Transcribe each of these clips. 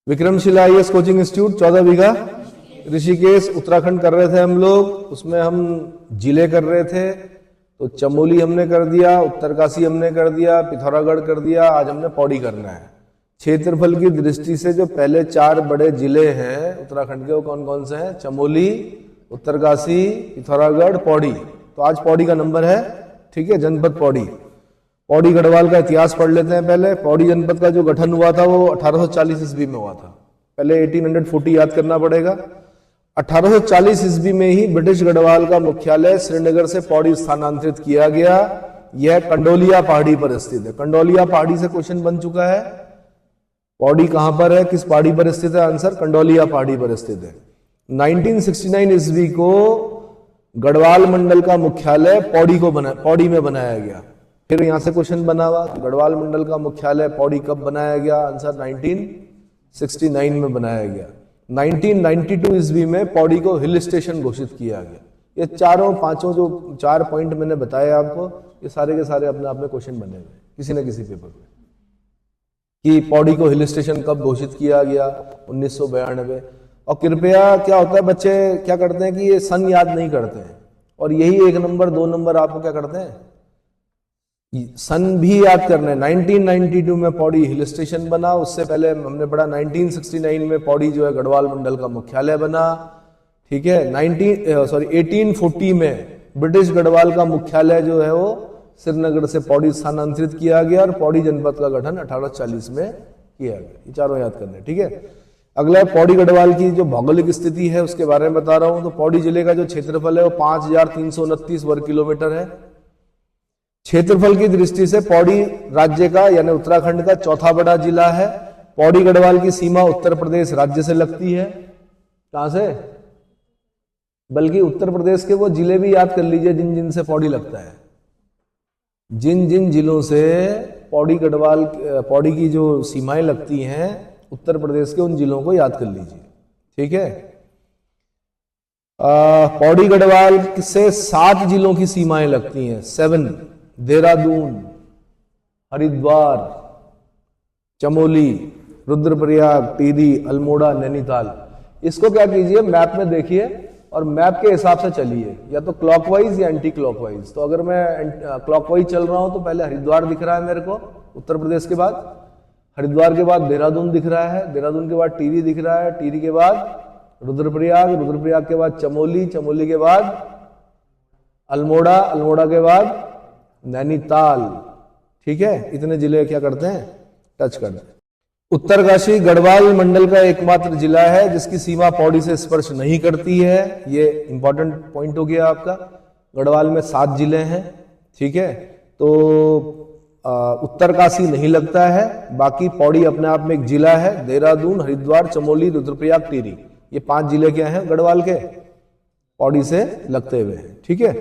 Vikramshila IAS coaching institute 14 बीघा ऋषिकेश उत्तराखंड कर रहे थे हम लोग। उसमें हम जिले कर रहे थे, तो चमोली हमने कर दिया, उत्तरकाशी हमने कर दिया, पिथौरागढ़ कर दिया। आज हमने पौड़ी करना है। क्षेत्रफल की दृष्टि से जो पहले 4 बड़े जिले हैं उत्तराखंड के, वो कौन कौन से हैं? चमोली, उत्तरकाशी, पिथौरागढ़, पौड़ी। तो आज पौड़ी का नंबर है, ठीक है, जनपद पौड़ी। पौड़ी गढ़वाल का इतिहास पढ़ लेते हैं पहले। पौड़ी जनपद का जो गठन हुआ था वो 1840 ईस्वी में हुआ था। पहले 1840 याद करना पड़ेगा। 1840 ईस्वी में ही ब्रिटिश गढ़वाल का मुख्यालय श्रीनगर से पौड़ी स्थानांतरित किया गया। यह कंडोलिया पहाड़ी पर स्थित है। कंडोलिया पहाड़ी से क्वेश्चन बन चुका है। पौड़ी कहां पर है, किस पहाड़ी पर स्थित है? आंसर कंडोलिया पहाड़ी पर स्थित है। 1969 ईस्वी को गढ़वाल मंडल का मुख्यालय पौड़ी में बनाया गया। फिर यहां से क्वेश्चन बना हुआ, गढ़वाल मंडल का मुख्यालय पौड़ी कब बनाया गया? आंसर 1969 में बनाया गया। 1992 ईस्वी में पौड़ी को हिल स्टेशन घोषित किया गया। ये चारों पांचों जो 4 पॉइंट मैंने बताए आपको, ये सारे के सारे अपने आप में क्वेश्चन बने हुए किसी न किसी पेपर में, कि पौड़ी को हिल स्टेशन कब घोषित किया गया? 1992। और कृपया क्या होता है, बच्चे क्या करते हैं कि ये सन याद नहीं करते हैं, और यही 1 नंबर 2 नंबर आपको क्या करते हैं, सन भी याद करना है। 1992 में पौड़ी हिल स्टेशन बना। उससे पहले हमने पढ़ा 1969 में पौड़ी जो है गढ़वाल मंडल का मुख्यालय बना, ठीक है। 1840 में ब्रिटिश गढ़वाल का मुख्यालय जो है वो श्रीनगर से पौड़ी स्थानांतरित किया गया, और पौड़ी जनपद का गठन 1840 में किया गया। ये चारों याद करने, ठीक है। अगला पौड़ी गढ़वाल की जो भौगोलिक स्थिति है उसके बारे में बता रहा हूं। तो पौड़ी जिले का जो क्षेत्रफल है वो 5329 वर्ग किलोमीटर है। क्षेत्रफल की दृष्टि से पौड़ी राज्य का यानी उत्तराखंड का 4था बड़ा जिला है। पौड़ी गढ़वाल की सीमा उत्तर प्रदेश राज्य से लगती है। कहां से? बल्कि उत्तर प्रदेश के वो जिले भी याद कर लीजिए जिन जिन से पौड़ी लगता है। जिन जिन जिलों से पौड़ी की जो सीमाएं लगती हैं उत्तर प्रदेश के, उन जिलों को याद कर लीजिए, ठीक है। पौड़ी गढ़वाल से 7 जिलों की सीमाएं लगती हैं। 7: देहरादून, हरिद्वार, चमोली, रुद्रप्रयाग, टिहरी, अल्मोड़ा, नैनीताल। इसको क्या कीजिए, मैप में देखिए और मैप के हिसाब से चलिए, या तो क्लॉकवाइज या एंटी क्लॉकवाइज। तो अगर मैं क्लॉकवाइज चल रहा हूं तो पहले हरिद्वार दिख रहा है मेरे को उत्तर प्रदेश के बाद, हरिद्वार के बाद देहरादून दिख रहा है, देहरादून के बाद टिहरी दिख रहा है, टिहरी के बाद रुद्रप्रयाग, रुद्रप्रयाग के बाद चमोली, चमोली के बाद अल्मोड़ा, अल्मोड़ा के बाद नैनीताल, ठीक है। इतने जिले क्या करते हैं, टच करते हैं। उत्तरकाशी गढ़वाल मंडल का एकमात्र जिला है जिसकी सीमा पौड़ी से स्पर्श नहीं करती है। ये इंपॉर्टेंट पॉइंट हो गया आपका। गढ़वाल में 7 जिले हैं, ठीक है। तो उत्तरकाशी नहीं लगता है, बाकी पौड़ी अपने आप में एक जिला है। देहरादून, हरिद्वार, चमोली, रुद्रप्रयाग, टिहरी, ये 5 जिले क्या हैं गढ़वाल के, पौड़ी से लगते हुए हैं, ठीक है।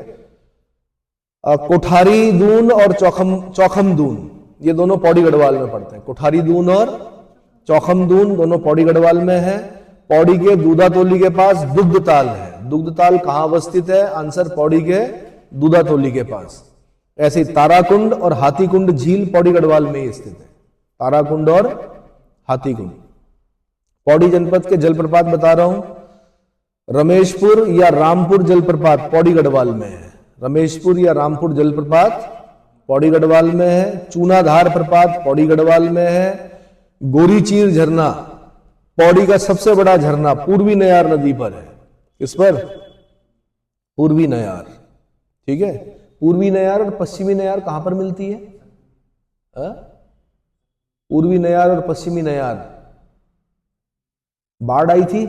कोठारी दून और चौखम दून, ये दोनों पौड़ी गढ़वाल में पड़ते हैं। कोठारी दून और चौखम दून दोनों पौड़ी गढ़वाल में है। पौड़ी के दूधातोली के पास दुग्धताल है। दुग्धताल कहां अवस्थित है? आंसर पौड़ी के दूधातोली के पास। ऐसे ताराकुंड और हाथीकुंड झील पौड़ी गढ़वाल में ही स्थित है। ताराकुंड और हाथीकुंड। पौड़ी जनपद के जलप्रपात बता रहा हूं। रमेशपुर या रामपुर जलप्रपात पौड़ी गढ़वाल में है। रमेशपुर या रामपुर जलप्रपात पौड़ी गढ़वाल में है। चूनाधार प्रपात पौड़ी गढ़वाल में है। गोरीचीर झरना पौड़ी का सबसे बड़ा झरना पूर्वी नयार नदी पर है। किस पर? पूर्वी नयार, ठीक है। पूर्वी नयार और पश्चिमी नयार कहां पर मिलती है? पूर्वी नयार और पश्चिमी नयार। बाढ़ आई थी,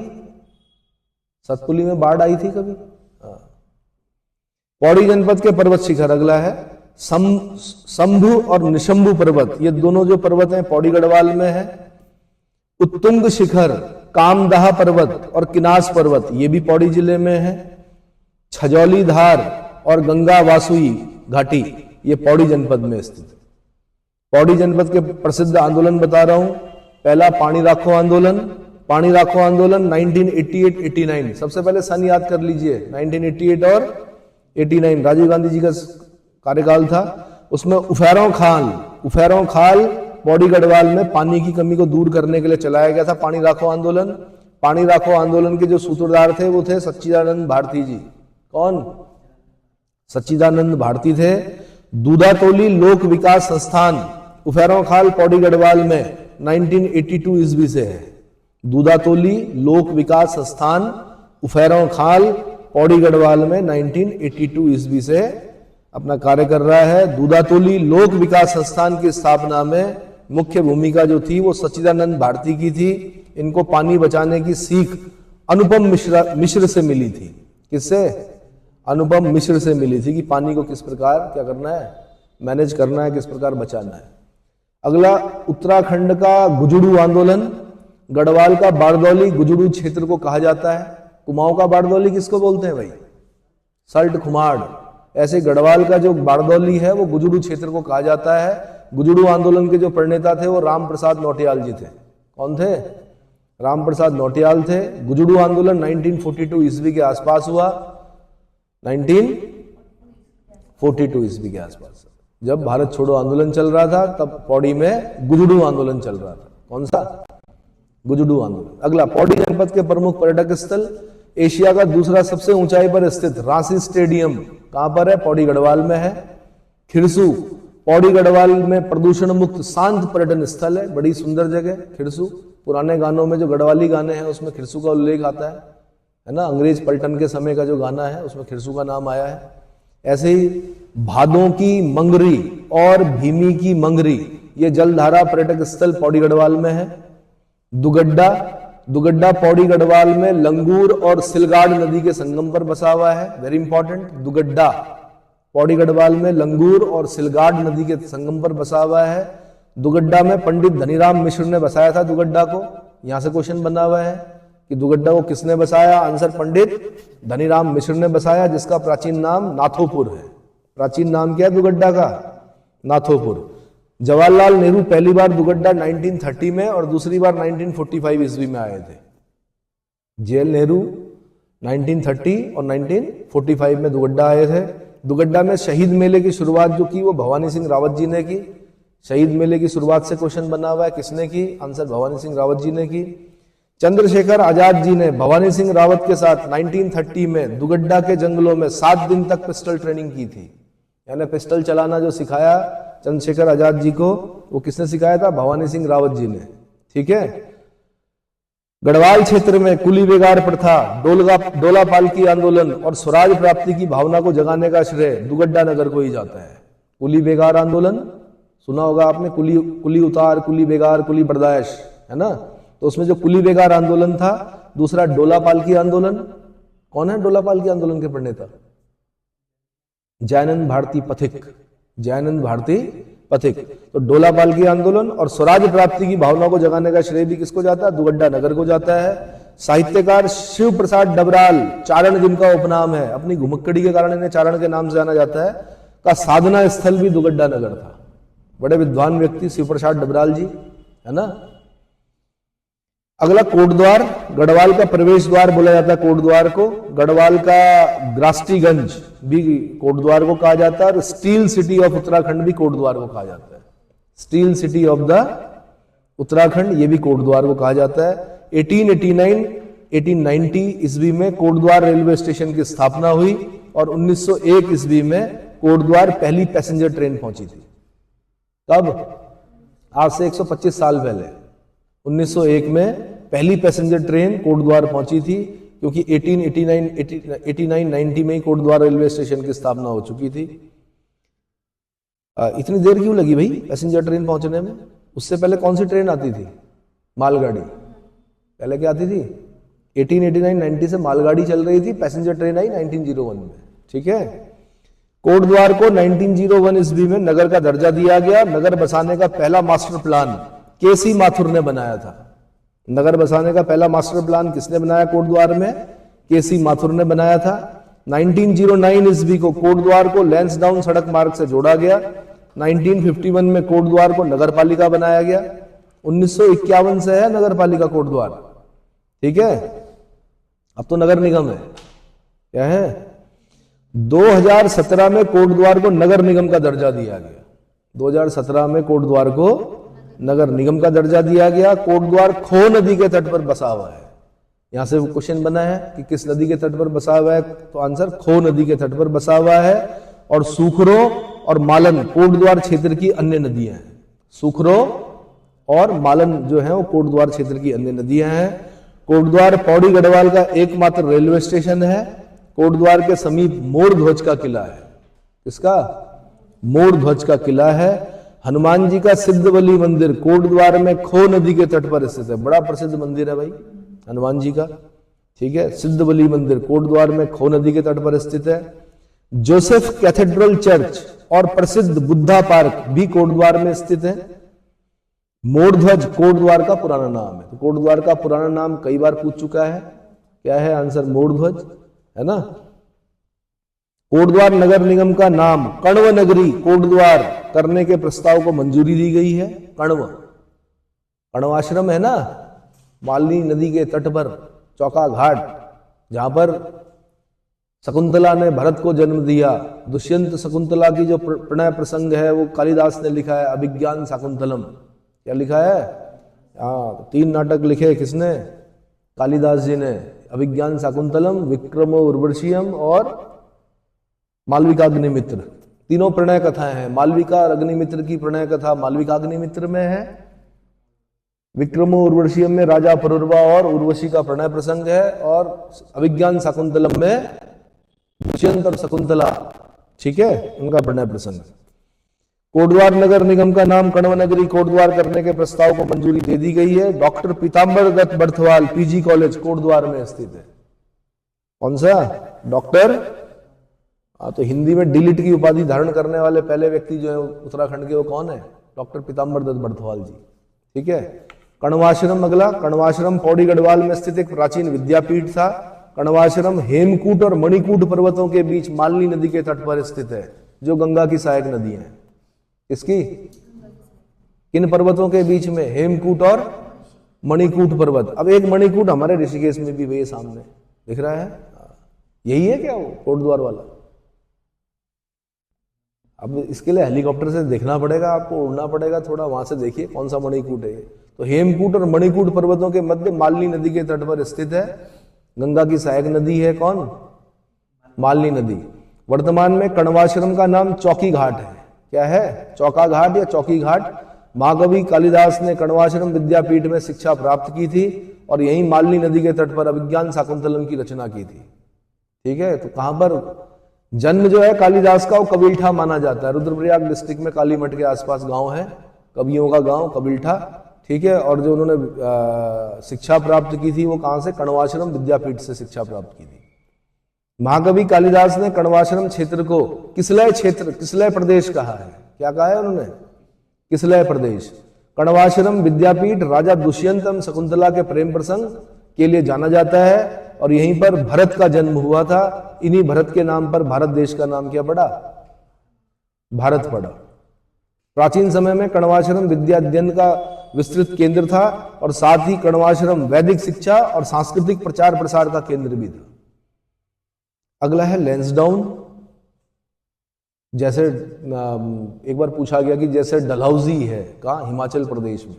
सतपुली में बाढ़ आई थी कभी? पौड़ी जनपद के पर्वत शिखर अगला है। शंभु और निशंभु पर्वत, ये दोनों जो पर्वत हैं पौड़ी गढ़वाल में है। उत्तुंग शिखर, कामदाह पर्वत और किनास पर्वत, ये भी पौड़ी जिले में है। छजौली धार और गंगा वासुई घाटी, ये पौड़ी जनपद में स्थित है। पौड़ी जनपद के प्रसिद्ध आंदोलन बता रहा हूं। पहला पानी राखो आंदोलन। पानी राखो आंदोलन 1988-89, सबसे पहले सन याद कर लीजिए, 1988 और 89 राजीव गांधी जी का कार्यकाल था। उसमें उफेरों खाल पौड़ी गढ़वाल में पानी की कमी को दूर करने के लिए चलाया गया था पानी राखो आंदोलन। पानी राखो आंदोलन के जो सूत्रधार थे वो थे सच्चिदानंद भारती जी। कौन? सच्चिदानंद भारती थे। दूधातोली लोक विकास संस्थान उफेरों खाल पौड़ी गढ़वाल में 1982 ईस्वी से है। दूधातोली लोक विकास संस्थान उफेरों खाल पौड़ी गढ़वाल में 1982 ईस्वी से अपना कार्य कर रहा है। दूधातोली लोक विकास संस्थान की स्थापना में मुख्य भूमिका जो थी वो सच्चिदानंद भारती की थी। इनको पानी बचाने की सीख अनुपम मिश्र से मिली थी। किससे? अनुपम मिश्र से मिली थी कि पानी को किस प्रकार क्या करना है, मैनेज करना है, किस प्रकार बचाना है। अगला उत्तराखंड का गुजुड़ू आंदोलन। गढ़वाल का बारदौली गुजुड़ू क्षेत्र को कहा जाता है। कुमाऊं का बारदौली किसको बोलते हैं भाई? सल्ट खुमाड़। ऐसे गढ़वाल का जो बारदौली है वो गुजुड़ू क्षेत्र को कहा जाता है। गुजुड़ू आंदोलन के जो प्रणेता थे वो राम प्रसाद नौटियाल जी थे। कौन थे? राम प्रसाद नौटियाल थे। गुजुड़ू आंदोलन 1942 ईस्वी के आसपास हुआ। 1942 ईस्वी के आसपास जब भारत छोड़ो आंदोलन चल रहा था तब पौड़ी में गुजुड़ू आंदोलन चल रहा था। कौन सा? गुजुड़ू आंदोलन। अगला, पौड़ी जनपद के प्रमुख पर्यटक स्थल। एशिया का दूसरा सबसे ऊंचाई पर स्थित रांसी स्टेडियम कहां पर है? पौड़ी गढ़वाल में है। खिरसू पौड़ी गढ़वाल में प्रदूषण मुक्त शांत पर्यटन स्थल है। बड़ी सुंदर जगह खिरसू। पुराने गानों में जो गढ़वाली गाने हैं उसमें खिरसू का उल्लेख आता है ना। अंग्रेज पलटन के समय का जो गाना है उसमें खिरसू का नाम आया है। ऐसे ही भादों की मंगरी और भीमी की मंगरी ये जलधारा पर्यटक स्थल पौड़ी गढ़वाल में है। दुगड्डा दुगड्डा पौड़ी गढ़वाल में लंगूर और सिलगाड़ नदी के संगम पर बसा हुआ है। Very important. दुगड्डा पौड़ी गढ़वाल में लंगूर और सिलगाड़ नदी के संगम पर बसा हुआ है। दुगड्डा में पंडित धनीराम मिश्र ने बसाया था दुगड्डा को। यहां से क्वेश्चन बना हुआ है कि दुगड्डा को किसने बसाया? आंसर पंडित धनीराम मिश्र ने बसाया, जिसका प्राचीन नाम नाथोपुर है। प्राचीन नाम क्या है दुगड्डा का? नाथोपुर। जवाहरलाल नेहरू पहली बार दुगड्डा 1930 में और दूसरी बार 1945 ईस्वी में आए थे। जेएल नेहरू 1930 और 1945 में दुगड्डा आए थे। दुगड्डा में शहीद मेले की शुरुआत जो की वो भवानी सिंह रावत जी ने की। शहीद मेले की शुरुआत से क्वेश्चन बना हुआ है, किसने की? आंसर भवानी सिंह रावत जी ने की। चंद्रशेखर आजाद जी ने भवानी सिंह रावत के साथ 1930 में दुगड्डा के जंगलों में 7 दिन तक पिस्टल ट्रेनिंग की थी। यानी पिस्टल चलाना जो सिखाया चंद्रशेखर आजाद जी को, वो किसने सिखाया था? भवानी सिंह रावत जी ने। ठीक है। गढ़वाल क्षेत्र में कुली बेगार प्रथा, डोला पालकी आंदोलन और स्वराज प्राप्ति की भावना को जगाने का श्रेय दुगड्डा नगर को ही जाता है। कुली बेगार आंदोलन सुना होगा आपने। कुली उतार, कुली बेगार, कुली बर्दाश्त, है ना। तो उसमें जो कुली बेगार आंदोलन था। दूसरा डोला पालकी आंदोलन। कौन है डोला पालकी आंदोलन के प्रणेता? जयानंद भारती पथिक। जयानंद भारती पथिक। तो डोला पालकी आंदोलन और स्वराज प्राप्ति की भावना को जगाने का श्रेय भी किसको जाता है? दुगड्डा नगर को जाता है। साहित्यकार शिव प्रसाद डबराल, चारण जिनका उपनाम है, अपनी घुमक्कड़ी के कारण इन्हें चारण के नाम से जाना जाता है, का साधना स्थल भी दुगड्डा नगर था। बड़े विद्वान व्यक्ति शिव प्रसाद डबराल जी, है ना। अगला, कोटद्वार। गढ़वाल का प्रवेश द्वार बोला जाता है कोटद्वार को। गढ़वाल का ग्रास्टीगंज भी कोटद्वार को कहा जाता है और स्टील सिटी ऑफ उत्तराखंड भी कोटद्वार को कहा जाता है। Steel city of the Uttarakhand ये भी कोटद्वार को कहा जाता है। 1890 ईस्वी में कोटद्वार रेलवे स्टेशन की स्थापना हुई और 1901 ईस्वी में कोटद्वार पहली पैसेंजर ट्रेन पहुंची थी। कब? आज से 125 साल पहले 1901 में पहली पैसेंजर ट्रेन कोटद्वार पहुंची थी, क्योंकि 1890 में ही कोटद्वार रेलवे स्टेशन की स्थापना हो चुकी थी। इतनी देर क्यों लगी भाई पैसेंजर ट्रेन पहुंचने में? उससे पहले कौन सी ट्रेन आती थी? मालगाड़ी। पहले क्या आती थी? 1889-90 से मालगाड़ी चल रही थी, पैसेंजर ट्रेन आई 1901 में। ठीक है। कोटद्वार को 1901 ईस्वी में नगर का दर्जा दिया गया। नगर बसाने का पहला मास्टर प्लान केसी माथुर ने बनाया था। नगर बसाने का पहला मास्टर प्लान किसने बनाया कोटद्वार में? केसी माथुर ने बनाया था। 1909 ईस्वी को कोटद्वार को लैंसडाउन सड़क मार्ग से जोड़ा गया। 1951 में कोटद्वार को नगर पालिका बनाया गया। 1951 से है नगर पालिका कोटद्वार। ठीक है। अब तो नगर निगम है। क्या है? 2017 में कोटद्वार को नगर निगम का दर्जा दिया गया। 2017 में कोटद्वार को नगर निगम का दर्जा दिया गया। कोटद्वार खो नदी के तट पर बसा हुआ है। यहां से क्वेश्चन बना है कि किस नदी के तट पर बसा हुआ है, तो आंसर खो नदी के तट पर बसा हुआ है। और सूखरो और मालन कोटद्वार क्षेत्र की अन्य नदियां हैं। सूखरो और मालन जो है वो कोटद्वार क्षेत्र की अन्य नदियां हैं। कोटद्वार पौड़ी गढ़वाल का एकमात्र रेलवे स्टेशन है। कोटद्वार के समीप मोर ध्वज का किला है। किसका? मोर ध्वज का किला है। हनुमान जी का सिद्धबली मंदिर कोटद्वार में खो नदी के तट पर स्थित है। बड़ा प्रसिद्ध मंदिर है भाई हनुमान जी का, ठीक है। सिद्धबली मंदिर कोटद्वार में खो नदी के तट पर स्थित है। जोसेफ कैथेड्रल चर्च और प्रसिद्ध बुद्धा पार्क भी कोटद्वार में स्थित है। मोर ध्वज कोटद्वार का पुराना नाम है। तो कोटद्वार का पुराना नाम कई बार पूछ चुका है, क्या है आंसर? मोर ध्वज, है ना। कोटद्वार नगर निगम का नाम कण्व नगरी कोटद्वार करने के प्रस्ताव को मंजूरी दी गई है। कण्व आश्रम है ना, मालनी नदी के तट पर चौका घाट, जहां पर शकुंतला ने भरत को जन्म दिया। दुष्यंत शकुंतला की जो प्रणय प्रसंग है वो कालिदास ने लिखा है, अभिज्ञान शाकुंतलम। क्या लिखा है? 3 नाटक लिखे किसने? कालिदास जी ने। अभिज्ञान शाकुंतलम, विक्रमो उर्वशीयम और मालविका अग्निमित्र। तीनों प्रणय कथाएं हैं। मालविका और अग्निमित्र की प्रणय कथा मालविका अग्निमित्र में है। विक्रमो उर्वशीयम में राजा पुरुरवा और उर्वशी का प्रणय प्रसंग है। और अभिज्ञान शाकुंतलम में दुष्यंत और शकुंतला, ठीक है, उनका प्रणय प्रसंग। कोटद्वार नगर निगम का नाम कण्व नगरी कोटद्वार करने के प्रस्ताव को मंजूरी दे दी गई है। डॉक्टर पीताम्बर दत्त बर्थवाल पीजी कॉलेज कोटद्वार में स्थित है। कौन सा? डॉक्टर, तो हिंदी में डीलिट की उपाधि धारण करने वाले पहले व्यक्ति जो है उत्तराखंड के, वो कौन है? डॉक्टर पीताम्बर दत्त बर्थवाल जी, ठीक है। कण्वाश्रम अगला, कण्वाश्रम पौड़ी गढ़वाल में स्थित एक प्राचीन विद्यापीठ था। कण्वाश्रम हेमकूट और मणिकूट पर्वतों के बीच मालनी नदी के तट पर स्थित है, जो गंगा की सहायक नदी है। इसकी किन पर्वतों के बीच में? हेमकूट और मणिकूट पर्वत। अब एक मणिकूट हमारे ऋषिकेश में भी वही सामने दिख रहा है, यही है क्या वो कोटद्वार वाला? अब इसके लिए हेलीकॉप्टर से देखना पड़ेगा, आपको उड़ना पड़ेगा थोड़ा, वहां से देखिए कौन सा मणिकूट है। तो हेमकूट और मणिकूट पर्वतों के मध्य मालनी नदी के तट पर स्थित है। गंगा की सहायक नदी है कौन? मालनी नदी। वर्तमान में कण्वाश्रम का नाम चौकी घाट है। क्या है? चौका घाट या चौकी घाट। महाकवि कालिदास ने कण्वाश्रम विद्यापीठ में शिक्षा प्राप्त की थी और यहीं मालनी नदी के तट पर अभिज्ञान शाकुंतलम की रचना की थी, ठीक है। तो कहां पर जन्म जो है कालिदास का, वो कबील्ठा माना जाता है। रुद्रप्रयाग डिस्ट्रिक्ट में कालीमठ के आसपास गांव है, कवियों का गांव कबील्ठा, ठीक है। और जो उन्होंने शिक्षा प्राप्त की थी वो कहां से? कण्वाश्रम विद्यापीठ से शिक्षा प्राप्त की थी। महाकवि कालिदास ने कण्वाश्रम क्षेत्र को किसलय क्षेत्र, किसलय प्रदेश कहा है। क्या कहा है उन्होंने? किसलय प्रदेश। कण्वाश्रम विद्यापीठ राजा दुष्यंत एवं शकुंतला के प्रेम प्रसंग के लिए जाना जाता है और यहीं पर भरत का जन्म हुआ था। इन्हीं भरत के नाम पर भारत देश का नाम क्या पड़ा? भारत पड़ा। प्राचीन समय में कण्वाश्रम विद्या अध्ययन का विस्तृत केंद्र था और साथ ही कण्वाश्रम वैदिक शिक्षा और सांस्कृतिक प्रचार प्रसार का केंद्र भी था। अगला है लैंसडाउन। जैसे एक बार पूछा गया कि जैसे डलहौजी है कहाँ? हिमाचल प्रदेश में,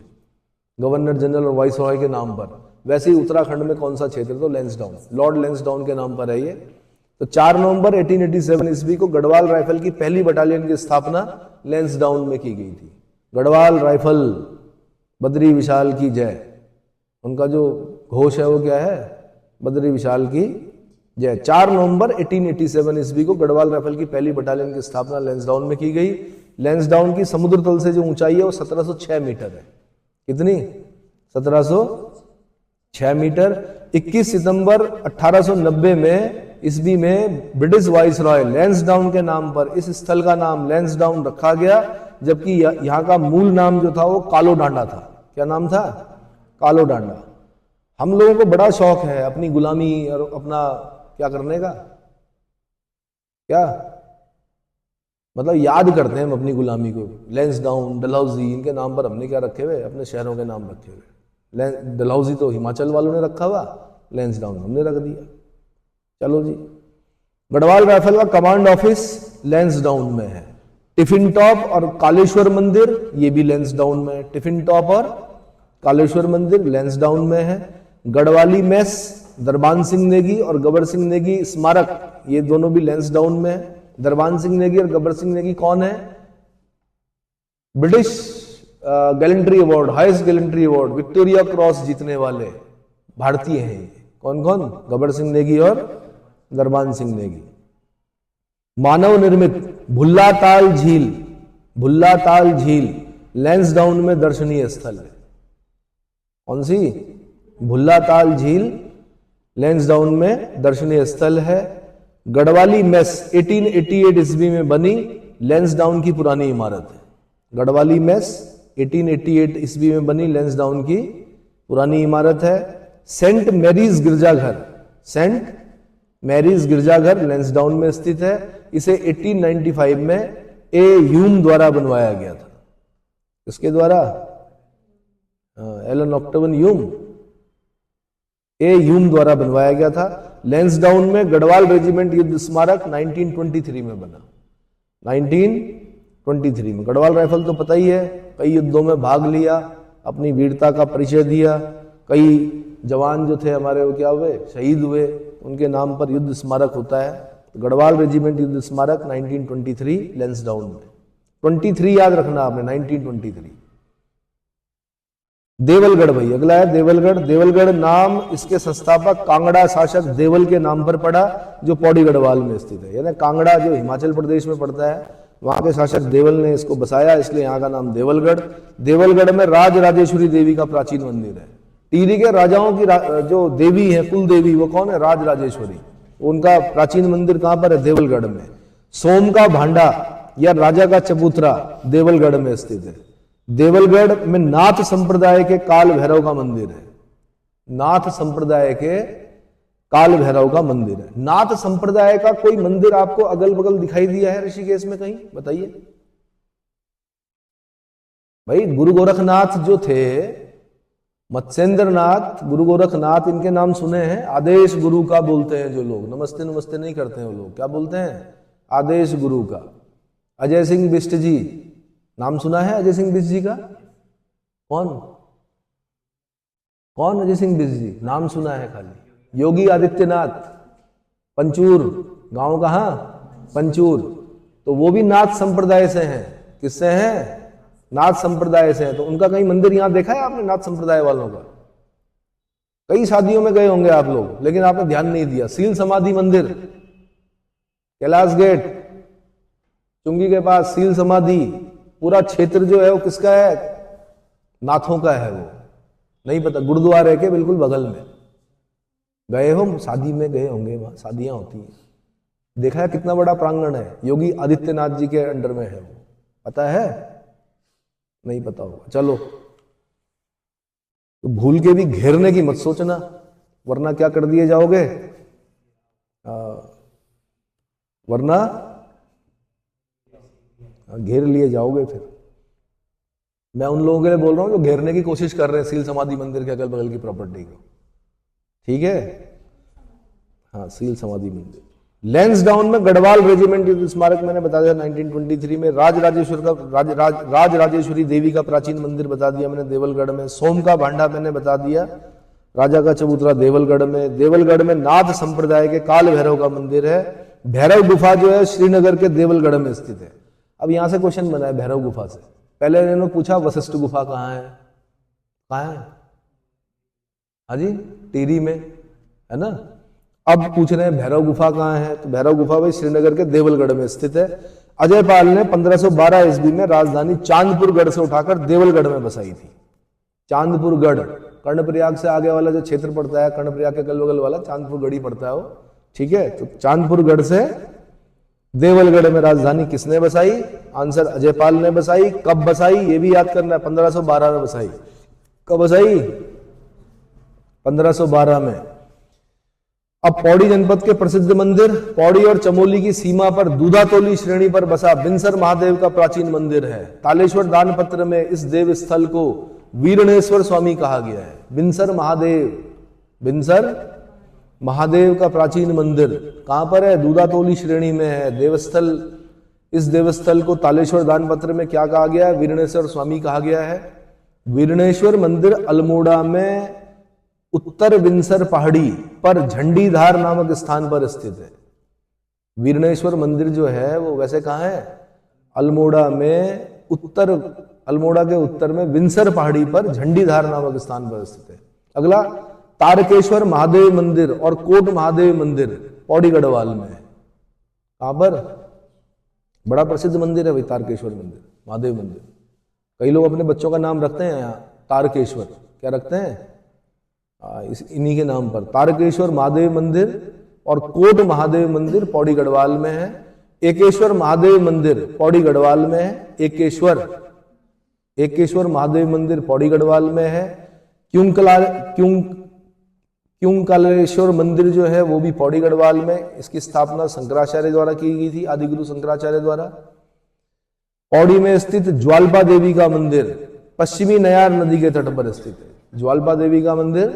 गवर्नर जनरल और वाइसरॉय के नाम पर, वैसे ही उत्तराखंड में कौन सा क्षेत्र? तो लैंसडाउन, लॉर्ड लैंसडाउन के नाम पर है ये। तो 4 नवंबर 1887 ईस्वी को गढ़वाल राइफल की पहली बटालियन की स्थापना लैंसडाउन में की गई थी। गढ़वाल राइफल बद्री विशाल की जय, उनका जो घोष है वो क्या है? बद्री विशाल की जय। 4 नवंबर 1887 ईस्वी को गढ़वाल राइफल की पहली बटालियन की स्थापना लैंसडाउन में की गई। लैंसडाउन की समुद्र तल से जो ऊंचाई है वो 1706 मीटर है। कितनी? 1706 मीटर। 21 सितंबर 1890 में ईस्वी में ब्रिटिश वाइसरॉय लैंसडाउन के नाम पर इस स्थल का नाम लैंसडाउन रखा गया, जबकि यहाँ का मूल नाम जो था वो कालो डांडा था। क्या नाम था? कालो डांडा। हम लोगों को बड़ा शौक है अपनी गुलामी और अपना क्या करने का, क्या मतलब याद करते हैं हम अपनी गुलामी को। लैंसडाउन, डलहौजी, इनके नाम पर हमने क्या रखे हुए? अपने शहरों के नाम रखे हुए। डलहौजी तो हिमाचल वालों ने रखा हुआ, लैंसडाउन हमने रख दिया। चलो जी, गढ़वाल राइफल का कमांड ऑफिस लैंसडाउन में है। टिफिन टॉप और कालेश्वर मंदिर ये भी लैंसडाउन में है। टिफिन टॉप और कालेश्वर मंदिर लैंसडाउन में है। गढ़वाली मेस, दरबान सिंह नेगी और गबर सिंह नेगी स्मारक, ये दोनों भी लैंसडाउन में है। दरबान सिंह नेगी और गबर सिंह नेगी कौन है? British gallantry award, highest gallantry award, Victoria cross जीतने वाले भारतीय हैं। कौन कौन? गबर सिंह नेगी और दरबान सिंह नेगी। मानव निर्मित भुल्ला ताल झील, भुल्ला ताल झील लैंसडाउन में दर्शनीय स्थल है। कौन सी? भुल्ला ताल झील लैंसडाउन में दर्शनीय स्थल है। गढ़वाली मेस 1888 ईस्वी में बनी लैंसडाउन की पुरानी इमारत है। गढ़वाली मेस 1888 ईस्वी में बनी लैंसडाउन की पुरानी इमारत है। सेंट मैरीज गिरजाघर, सेंट मैरीज गिरजाघर लैंसडाउन में स्थित है। इसे 1895 में ए ह्यूम द्वारा बनवाया गया था। किसके द्वारा? एलन ऑक्टेवियन ह्यूम, ए ह्यूम द्वारा बनवाया गया था। लैंसडाउन में गढ़वाल रेजिमेंट युद्ध स्मारक 1923 में बना। 1923 में गढ़वाल राइफल तो पता ही है, कई युद्धों में भाग लिया, अपनी वीरता का परिचय दिया। कई जवान जो थे हमारे वो क्या हुए? शहीद हुए, उनके नाम पर युद्ध स्मारक होता है। तो गढ़वाल रेजिमेंट युद्ध स्मारक 1923 लैंसडाउन में। 23 याद रखना आपने, 1923। देवलगढ़ भाई अगला है देवलगढ़। देवलगढ़ नाम इसके संस्थापक कांगड़ा शासक देवल के नाम पर पड़ा, जो पौड़ी गढ़वाल में स्थित है। यानी कांगड़ा जो हिमाचल प्रदेश में पड़ता है, वहां के शासक देवल ने इसको बसाया, इसलिए यहाँ का नाम देवलगढ़। देवलगढ़ में राज राजेश्वरी देवी का प्राचीन मंदिर है। टिहरी के राजाओं की जो देवी है, कुल देवी, वो कौन है? राज राजेश्वरी। उनका प्राचीन मंदिर कहां पर है? देवलगढ़ में। सोम का भांडा या राजा का चबूतरा देवलगढ़ में स्थित है। देवलगढ़ में नाथ संप्रदाय के काल भैरव का मंदिर है। नाथ संप्रदाय के काल भैरव का मंदिर है। नाथ संप्रदाय का कोई मंदिर आपको अगल बगल दिखाई दिया है ऋषिकेश में कहीं? बताइए भाई। गुरु गोरखनाथ जो थे, मत्स्येंद्र नाथ, गुरु गोरखनाथ, इनके नाम सुने हैं? आदेश गुरु का बोलते हैं जो लोग, नमस्ते नमस्ते नहीं करते हैं वो लोग, क्या बोलते हैं? आदेश गुरु का। अजय सिंह बिष्ट जी, नाम सुना है अजय सिंह बिष्ट जी का? कौन कौन? अजय सिंह बिष्ट जी नाम सुना है खाली। योगी आदित्यनाथ, पंचूर गांव कहां? पंचूर। तो वो भी नाथ संप्रदाय से हैं। किससे हैं? नाथ संप्रदाय से है। तो उनका कहीं मंदिर यहां देखा है आपने? नाथ संप्रदाय वालों का कई शादियों में गए होंगे आप लोग, लेकिन आपने ध्यान नहीं दिया। सील समाधि मंदिर, कैलाश गेट, चुंगी के पास सील समाधि, पूरा क्षेत्र जो है वो किसका है? नाथों का है। वो नहीं पता? गुरुद्वारे के बिल्कुल बगल में। गए हो? शादी में गए होंगे, वहां शादियां होती हैं, देखा है कितना बड़ा प्रांगण है। योगी आदित्यनाथ जी के अंडर में है वो, पता है? नहीं पता होगा। चलो, तो भूल के भी घेरने की मत सोचना, वरना क्या कर दिए जाओगे? वरना घेर लिए जाओगे। फिर मैं उन लोगों के लिए बोल रहा हूं जो घेरने की कोशिश कर रहे हैं सील समाधि मंदिर के अगल बगल की प्रॉपर्टी को, ठीक है? हाँ, सील समाधि मंदिर। लैंसडाउन में गढ़वाल रेजिमेंट युद्ध स्मारक मैंने बता दिया 1923 में। राज राजेश्वरी देवी का प्राचीन मंदिर बता दिया मैंने देवलगढ़ में। सोम का भांडा मैंने बता दिया, राजा का चबूतरा देवलगढ़ में। देवलगढ़ में नाथ संप्रदाय के काल भैरव का मंदिर है। भैरव गुफा जो है श्रीनगर के देवलगढ़ में स्थित है। अब यहां से क्वेश्चन बना है भैरव गुफा से। पहले इन्होंने पूछा वशिष्ठ गुफा कहाँ है? कहाँ है? हाँ जी, टिहरी में है ना। अब पूछ रहे हैं भैरव गुफा कहाँ है? तो भैरव गुफा भाई श्रीनगर के देवलगढ़ में स्थित है। अजय पाल ने 1512 ईस्वी में राजधानी चांदपुरगढ़ से उठाकर देवलगढ़ में बसाई थी। चांदपुरगढ़ कर्णप्रयाग से आगे वाला जो क्षेत्र पड़ता है, कर्णप्रयाग के अगल बगल वाला चांदपुरगढ़ ही पड़ता है वो, ठीक है। तो चांदपुरगढ़ से देवलगढ़ में राजधानी किसने बसाई? आंसर अजय पाल ने बसाई। कब बसाई ये भी याद करना है, 1512 में बसाई। कब बसाई? 1512 में। अब पौड़ी जनपद के प्रसिद्ध मंदिर, पौड़ी और चमोली की सीमा पर दूधातोली श्रेणी पर बसा बिनसर महादेव का प्राचीन मंदिर है। तालेश्वर दान पत्र में इस देव स्थल को वीरणेश्वर स्वामी कहा गया है। बिनसर महादेव, बिनसर महादेव का प्राचीन मंदिर कहां पर है? दूधातोली श्रेणी में है। देवस्थल इस देवस्थल को तालेश्वर दान पत्र में क्या कहा गया है? वीरणेश्वर स्वामी कहा गया है। वीरणेश्वर मंदिर अल्मोड़ा में उत्तर विंसर पहाड़ी पर झंडीधार नामक स्थान पर स्थित है। वीरणेश्वर मंदिर जो है वो वैसे कहाँ है? अल्मोड़ा में अल्मोड़ा के उत्तर में विंसर पहाड़ी पर झंडीधार नामक स्थान पर स्थित है। अगला तारकेश्वर महादेव मंदिर और कोट महादेव मंदिर पौड़ी गढ़वाल में है। कहां पर? बड़ा प्रसिद्ध मंदिर है भाई तारकेश्वर मंदिर, महादेव मंदिर। कई लोग अपने बच्चों का नाम रखते हैं यहाँ तारकेश्वर, क्या रखते हैं? इन्हीं के नाम पर। तारकेश्वर महादेव मंदिर और कोट महादेव मंदिर पौड़ी गढ़वाल में है। एकेश्वर महादेव मंदिर पौड़ी गढ़वाल में है। एकेश्वर महादेव मंदिर पौड़ी गढ़वाल में है। क्यूंकालेश्वर मंदिर जो है वो भी पौड़ी गढ़वाल में। इसकी स्थापना शंकराचार्य द्वारा की गई थी, आदिगुरु शंकराचार्य द्वारा। पौड़ी में स्थित ज्वाल्पा देवी का मंदिर पश्चिमी नयार नदी के तट पर स्थित है। ज्वाल्पा देवी का मंदिर,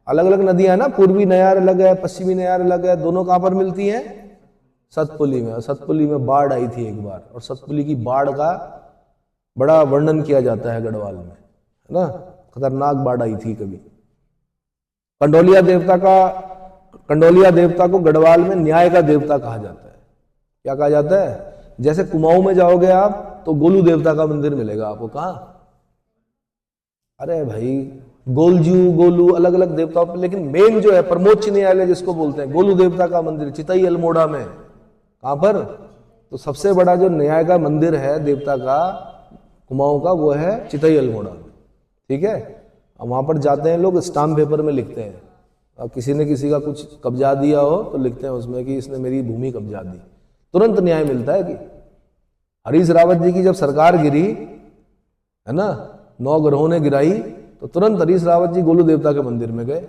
अलग अलग नदियां ना, पूर्वी नयार अलग है, पश्चिमी नयार अलग है, दोनों कहां पर मिलती हैं? सतपुली में। और सतपुली में बाढ़ आई थी एक बार, और सतपुली की बाढ़ का बड़ा वर्णन किया जाता है गढ़वाल में, है ना। खतरनाक बाढ़ आई थी कभी। कंडोलिया देवता को गढ़वाल में न्याय का देवता कहा जाता है। क्या कहा जाता है? जैसे कुमाऊं में जाओगे आप तो गोलू देवता का मंदिर मिलेगा आपको। कहां? अरे भाई गोलजू, गोलू, अलग अलग देवताओं पर, लेकिन मेन जो है परमोच्च न्यायालय जिसको बोलते हैं, गोलू देवता का मंदिर चितई अल्मोड़ा में। कहां पर? तो सबसे बड़ा जो न्याय का मंदिर है देवता का कुमाऊं का, वो है चितई अल्मोड़ा में। ठीक है। अब वहां पर जाते हैं लोग, स्टाम्प पेपर में लिखते हैं। अब किसी ने किसी का कुछ कब्जा दिया हो तो लिखते हैं उसमें कि इसने मेरी भूमि कब्जा दी। तुरंत न्याय मिलता है। कि हरीश रावत जी की जब सरकार गिरी, है ना, 9 ग्रहों ने गिराई, तो तुरंत हरीश रावत जी गोलू देवता के मंदिर में गए।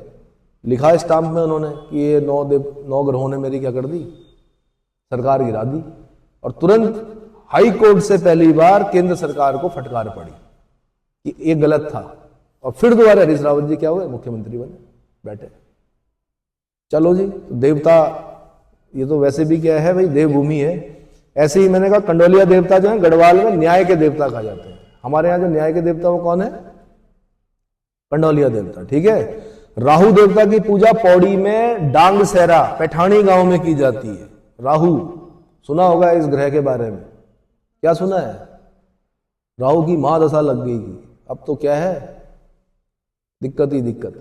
लिखा स्टाम्प में उन्होंने कि ये 9 ग्रहों ने मेरी क्या कर दी? सरकार गिरा दी। और तुरंत हाई कोर्ट से पहली बार केंद्र सरकार को फटकार पड़ी कि ये गलत था। और फिर दोबारा हरीश रावत जी क्या हुए? मुख्यमंत्री बने, बैठे। चलो जी, तो देवता ये तो वैसे भी क्या है भाई, देवभूमि है। ऐसे ही मैंने कहा कंडोलिया देवता जो है गढ़वाल में न्याय के देवता कहा जाते हैं। हमारे यहाँ जो न्याय के देवता वो कौन है? कंडोलिया देवता। ठीक है। राहु देवता की पूजा पौड़ी में डांग सहरा पैठानी गांव में की जाती है। राहु सुना होगा इस ग्रह के बारे में, क्या सुना है? राहु की महादशा लग गई थी, अब तो क्या है, दिक्कत ही दिक्कत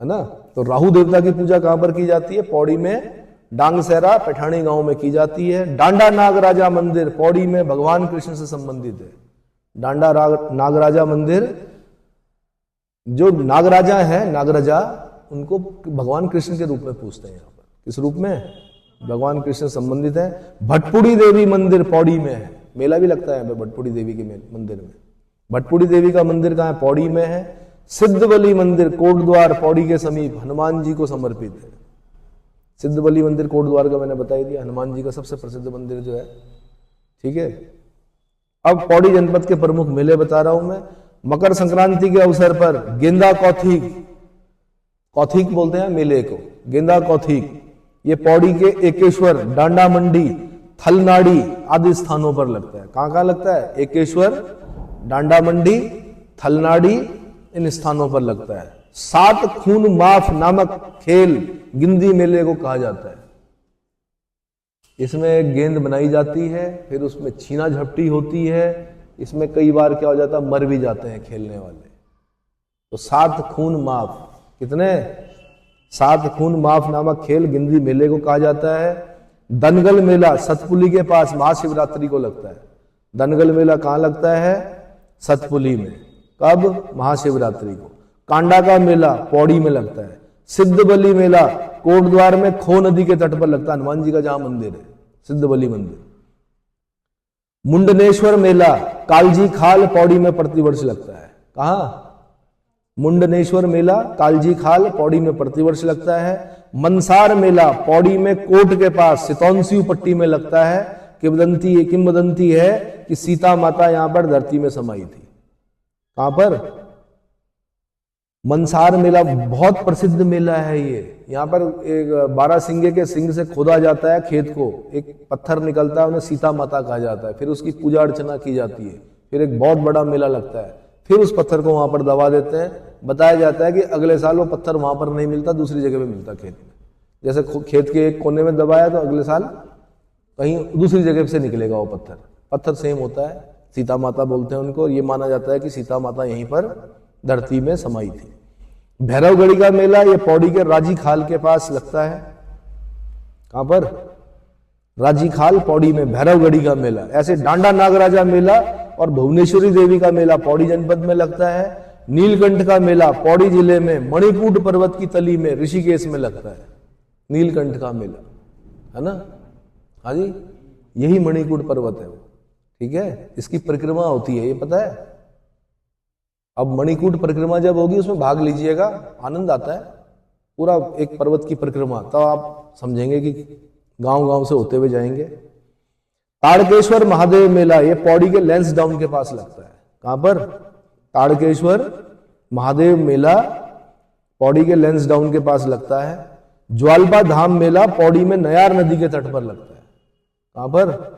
है ना। तो राहु देवता की पूजा कहां पर की जाती है? पौड़ी में डांग सहरा पैठानी गांव में की जाती है। डांडा नागराजा मंदिर पौड़ी में भगवान कृष्ण से संबंधित है। डांडा नागराजा मंदिर, जो नागराजा है, नागराजा, उनको भगवान कृष्ण के रूप में पूजते हैं। यहाँ पर किस रूप में? भगवान कृष्ण संबंधित है। भटपुड़ी देवी मंदिर पौड़ी में है। मेला भी लगता है भटपुड़ी देवी के मंदिर में। भटपुड़ी देवी का मंदिर कहाँ है? पौड़ी में है। सिद्धबली मंदिर कोटद्वार पौड़ी के समीप हनुमान जी को समर्पित है। सिद्धबली मंदिर कोटद्वार का मैंने बता ही दिया, हनुमान जी का सबसे प्रसिद्ध मंदिर जो है। ठीक है। अब पौड़ी जनपद के प्रमुख मेले बता रहा हूं मैं। मकर संक्रांति के अवसर पर गेंदा कौथिक बोलते हैं मेले को, गेंदा कौथिक, ये पौड़ी के एकेश्वर, डांडा मंडी, थलनाड़ी आदि स्थानों पर लगता है। कहां कहां लगता है? एकेश्वर, डांडा मंडी, थलनाड़ी, इन स्थानों पर लगता है। 7 खून माफ नामक खेल गिंदी मेले को कहा जाता है। इसमें एक गेंद बनाई जाती है, फिर उसमें छीना झपटी होती है। इसमें कई बार क्या हो जाता है, मर भी जाते हैं खेलने वाले। तो 7 खून माफ, कितने? 7 खून माफ नामक खेल गिंदी मेले को कहा जाता है। दनगल मेला सतपुली के पास महाशिवरात्रि को लगता है। दनगल मेला कहां लगता है? सतपुली में। कब? महाशिवरात्रि को। कांडा का मेला पौड़ी में लगता है। सिद्धबली मेला कोटद्वार में खो नदी के तट पर लगता है, हनुमान जी का जहां मंदिर है, सिद्धबली मंदिर। मुंडनेश्वर मेला कालजी खाल पौड़ी में प्रतिवर्ष लगता है। कहां? मुंडनेश्वर मेला कालजी खाल पौड़ी में प्रतिवर्ष लगता है। मनसार मेला पौड़ी में कोट के पास सितौनसियू पट्टी में लगता है। किंवदंती है कि सीता माता यहां पर धरती में समाई थी। कहां पर? मनसार मेला बहुत प्रसिद्ध मेला है ये। यहाँ पर एक 12 सिंगे के सिंग से खोदा जाता है खेत को, एक पत्थर निकलता है, उन्हें सीता माता कहा जाता है, फिर उसकी पूजा अर्चना की जाती है, फिर एक बहुत बड़ा मेला लगता है, फिर उस पत्थर को वहां पर दबा देते हैं। बताया जाता है कि अगले साल वो पत्थर वहां पर नहीं मिलता, दूसरी जगह पे मिलता खेत में। जैसे खेत के एक कोने में दबाया तो अगले साल कहीं दूसरी जगह से निकलेगा वो पत्थर। पत्थर सेम होता है, सीता माता बोलते हैं उनको। ये माना जाता है कि सीता माता यहीं पर धरती में समाई थी। भैरवगढ़ी का मेला ये पौड़ी के राजी खाल के पास लगता है। कहां पर? राजी खाल पौड़ी में भैरवगढ़ी का मेला। ऐसे डांडा नागराजा मेला और भुवनेश्वरी देवी का मेला पौड़ी जनपद में लगता है। नीलकंठ का मेला पौड़ी जिले में मणिकूट पर्वत की तली में ऋषिकेश में लगता है। नीलकंठ का मेला है ना? हाँ जी, यही मणिकूट पर्वत है वो। ठीक है, इसकी परिक्रमा होती है, ये पता है। अब मणिकूट परिक्रमा जब होगी उसमें भाग लीजिएगा, आनंद आता है। पूरा एक पर्वत की परिक्रमा, तब आप समझेंगे कि गांव गांव से होते हुए जाएंगे। ताड़केश्वर महादेव मेला ये पौड़ी के लैंसडाउन के पास लगता है। कहां पर? ताड़केश्वर महादेव मेला पौड़ी के लैंसडाउन के पास लगता है। ज्वालपा धाम मेला पौड़ी में नयार नदी के तट पर लगता है। कहां पर?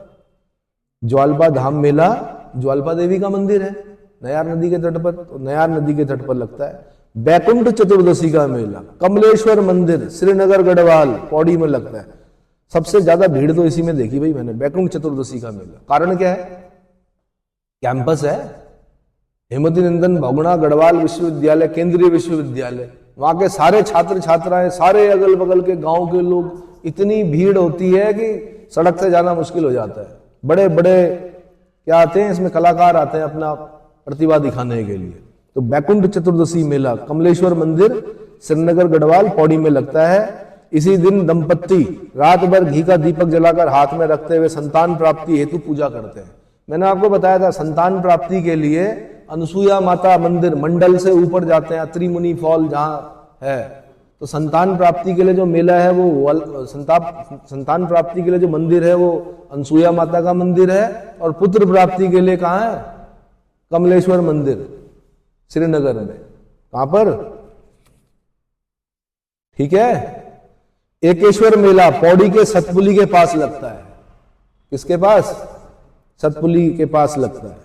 ज्वालपा धाम मेला ज्वालपा देवी का मंदिर है नयार नदी के तट पर, तो नयार नदी के तट पर लगता है। बैकुंठ चतुर्दशी का मेला कमलेश्वर मंदिर श्रीनगर गढ़वाल पौड़ी में लगता है। सबसे ज्यादा भीड़ तो इसी में देखी भाई मैंने, बैकुंठ चतुर्दशी का मेला। कारण क्या है? कैंपस है, हेमवती नंदन बहुगुणा गढ़वाल विश्वविद्यालय, केंद्रीय विश्वविद्यालय। वहां के सारे छात्र छात्राएं, सारे अगल बगल के गांव के लोग, इतनी भीड़ होती है कि सड़क से जाना मुश्किल हो जाता है। बड़े बड़े क्या आते हैं इसमें, कलाकार आते हैं अपना प्रतिभा दिखाने के लिए। तो बैकुंठ चतुर्दशी मेला कमलेश्वर मंदिर श्रीनगर गढ़वाल पौड़ी में लगता है। इसी दिन दंपत्ति रात भर घी का दीपक जलाकर हाथ में रखते हुए संतान प्राप्ति हेतु पूजा करते हैं। मैंने आपको बताया था संतान प्राप्ति के लिए अनसुईया माता मंदिर मंडल से ऊपर जाते हैं, अत्रि मुनि फॉल जहां है। तो संतान प्राप्ति के लिए जो मेला है वो संतान प्राप्ति के लिए जो मंदिर है वो अनसुईया माता का मंदिर है। और पुत्र प्राप्ति के लिए कहां है? कमलेश्वर मंदिर श्रीनगर में। कहां पर? ठीक है। एकेश्वर मेला पौड़ी के सतपुली के पास लगता है। किसके पास? सतपुली के पास लगता है।